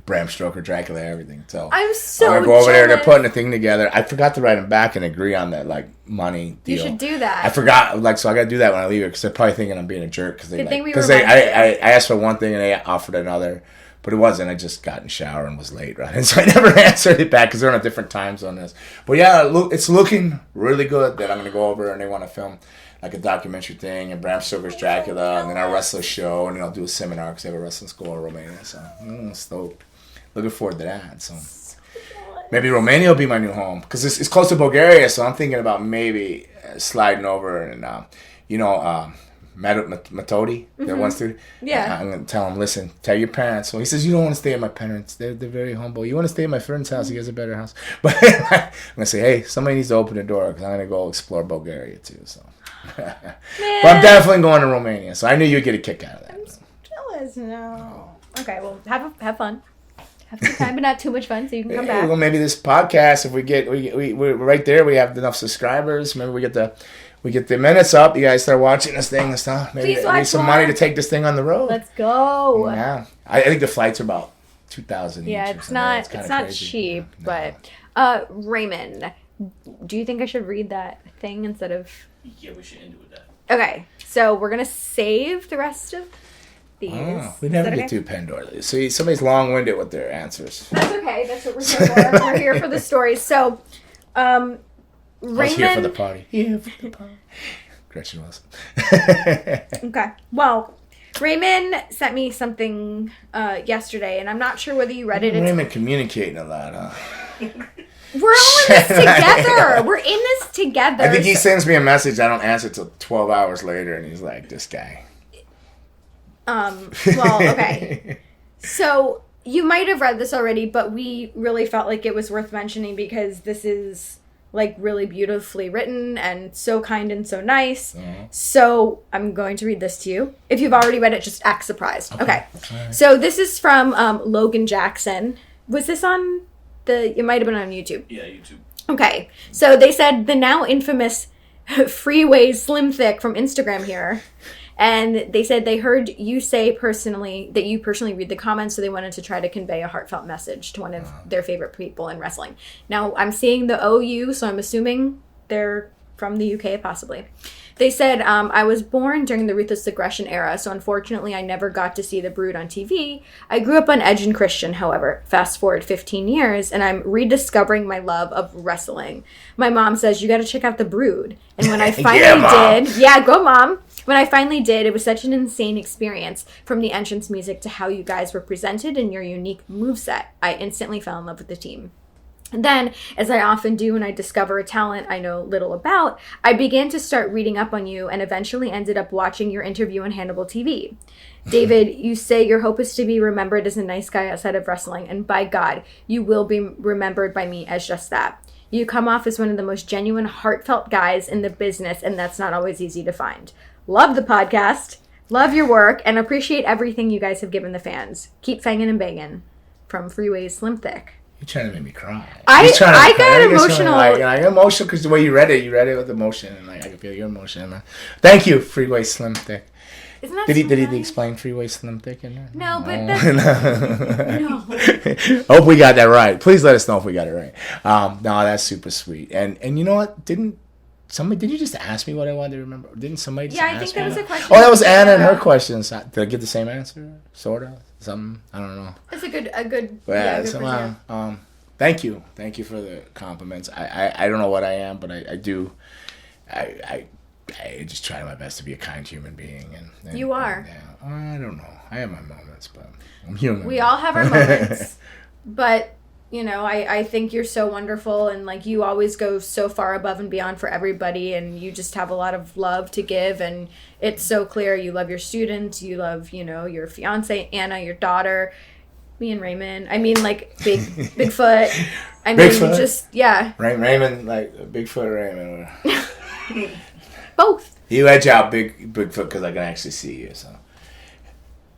Bram Stoker, Dracula, everything. So I'm so gonna go over there. They're jealous. putting a thing together. I forgot to write them back and agree on that money deal. You should do that. I forgot. So I got to do that when I leave here, because they're probably thinking I'm being a jerk, because I I asked for one thing and they offered another. But it wasn't. I just got in the shower and was late, right? And so I never answered it back, because they're on a different time zone. But yeah, it's looking really good that I'm going to go over and they want to film like a documentary thing, and Bram Stoker's Dracula, and then our wrestler show, and then I'll do a seminar, because they have a wrestling school in Romania. So I'm stoked. Looking forward to that. So maybe Romania will be my new home, because it's close to Bulgaria. So I'm thinking about maybe sliding over and Metodi, their one student. Yeah. I'm going to tell him, listen, tell your parents. Well, he says, you don't want to stay at my parents. They're very humble. You want to stay at my friend's house. He has a better house. But I'm going to say, hey, somebody needs to open the door, because I'm going to go explore Bulgaria too. So, but I'm definitely going to Romania. So I knew you'd get a kick out of that. I'm so jealous. No. Okay, well, have fun. Have some time, but not too much fun, so you can come back. Well, maybe this podcast, if we're right there, we have enough subscribers. Maybe we get the minutes up. You guys start watching this thing and stuff. Maybe Please we need some money to take this thing on the road. Let's go. Yeah, I think the flights are about $2,000 each. Yeah, it's not crazy. cheap, No. but Raymond, do you think I should read that thing instead of? Yeah, we should end it with that. Okay, so we're gonna save the rest of these. Oh, we never get too Pandora. See, somebody's long-winded with their answers. That's okay. That's what we're here for. We're here for the stories. So, Raymond. I was here for the party. Here for the party. Gretchen was. Okay. Well, Raymond sent me something yesterday, and I'm not sure whether you read it. Raymond communicating a lot, huh? We're all in this together. We're in this together. I think he sends me a message. I don't answer till 12 hours later, and he's like, "This guy." Well, okay. So you might have read this already, but we really felt like it was worth mentioning, because this is like really beautifully written and so kind and so nice. Uh-huh. So I'm going to read this to you. If you've already read it, just act surprised. Okay. Right. So this is from Logan Jackson. Was this on it might have been on YouTube. Yeah, YouTube. Okay. So they said the now infamous Freeway Slim Thick from Instagram here. And they said they heard you say that you personally read the comments, so they wanted to try to convey a heartfelt message to one of their favorite people in wrestling. Now, I'm seeing the OU, so I'm assuming they're from the UK, possibly. They said, I was born during the Ruthless Aggression era, so unfortunately I never got to see The Brood on TV. I grew up on Edge and Christian, however. Fast forward 15 years, and I'm rediscovering my love of wrestling. My mom says, you gotta check out The Brood. And when I finally did... Yeah, go mom! When I finally did, it was such an insane experience. From the entrance music to how you guys were presented and your unique moveset. I instantly fell in love with the team. And then, as I often do when I discover a talent I know little about, I began to start reading up on you and eventually ended up watching your interview on Hannibal TV. David, you say your hope is to be remembered as a nice guy outside of wrestling, and by God, you will be remembered by me as just that. You come off as one of the most genuine, heartfelt guys in the business, and that's not always easy to find. Love the podcast, love your work, and appreciate everything you guys have given the fans. Keep fangin' and bangin'. From Freeway's Slim Thick. You're trying to make me cry. I got emotional. I got emotional because the way you read it with emotion, and like I can feel your emotion. Thank you, Freeway Slim Thick. Isn't that did he explain Freeway Slim Thick in there? No, but that's... No. Hope we got that right. Please let us know if we got it right. No, that's super sweet. And you know what? Did you just ask me what I wanted to remember? Didn't somebody just ask me? I think that was a question. Oh, that was Anna and her questions. Did I get the same answer? Sort of? Something? I don't know. That's a good thank you. Thank you for the compliments. I don't know what I am, but I do. I just try my best to be a kind human being. And you are. I don't know. I have my moments, but I'm human. We all have our moments. But... You know, I think you're so wonderful, and like you always go so far above and beyond for everybody, and you just have a lot of love to give, and it's so clear you love your students, you love, you know, your fiance Anna, your daughter, me and Raymond. I mean, like Bigfoot. I mean, Bigfoot. Just Raymond, like Bigfoot Raymond. Both. You edge out Bigfoot because I can actually see you, so.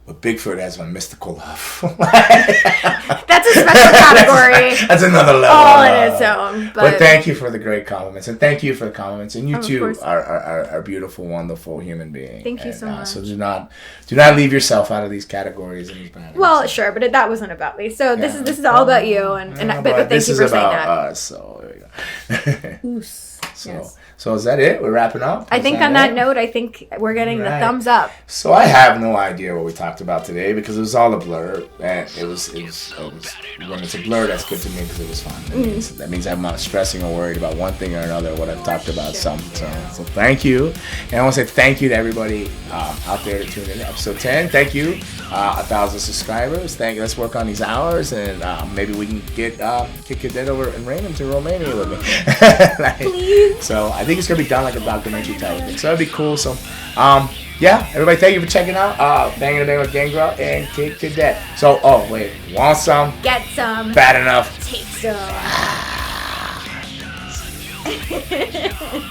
But Bigfoot has my mystical love. That's a special category. That's another level. All in its own. But thank you for the great compliments. And thank you for the compliments. And you too course. are beautiful, wonderful human being. Thank you so much. So do not leave yourself out of these categories. And these patterns. Well, sure, but that wasn't about me. So this is all about you. And but thank you for saying that. Us, so there you go. Yes. So is that it? We're wrapping up? I think on that note, I think we're getting the thumbs up. So I have no idea what we talked about today because it was all a blur. And it was when it's a blur, that's good to me because it was fun. That means I'm not stressing or worried about one thing or another, what I've talked about. So thank you. And I want to say thank you to everybody out there that tuned in to episode 10. Thank you. 1,000 subscribers. Let's work on these hours and maybe we can get kick your dead over in Raymond to Romania with me. Please. So I think it's gonna be done like a documentary type of thing. So that'd be cool. So yeah, everybody, thank you for checking out Bangin' and Bangin' with Gangrel and Kick Your Dead. So wait, want some? Get some. Bad enough. Take some.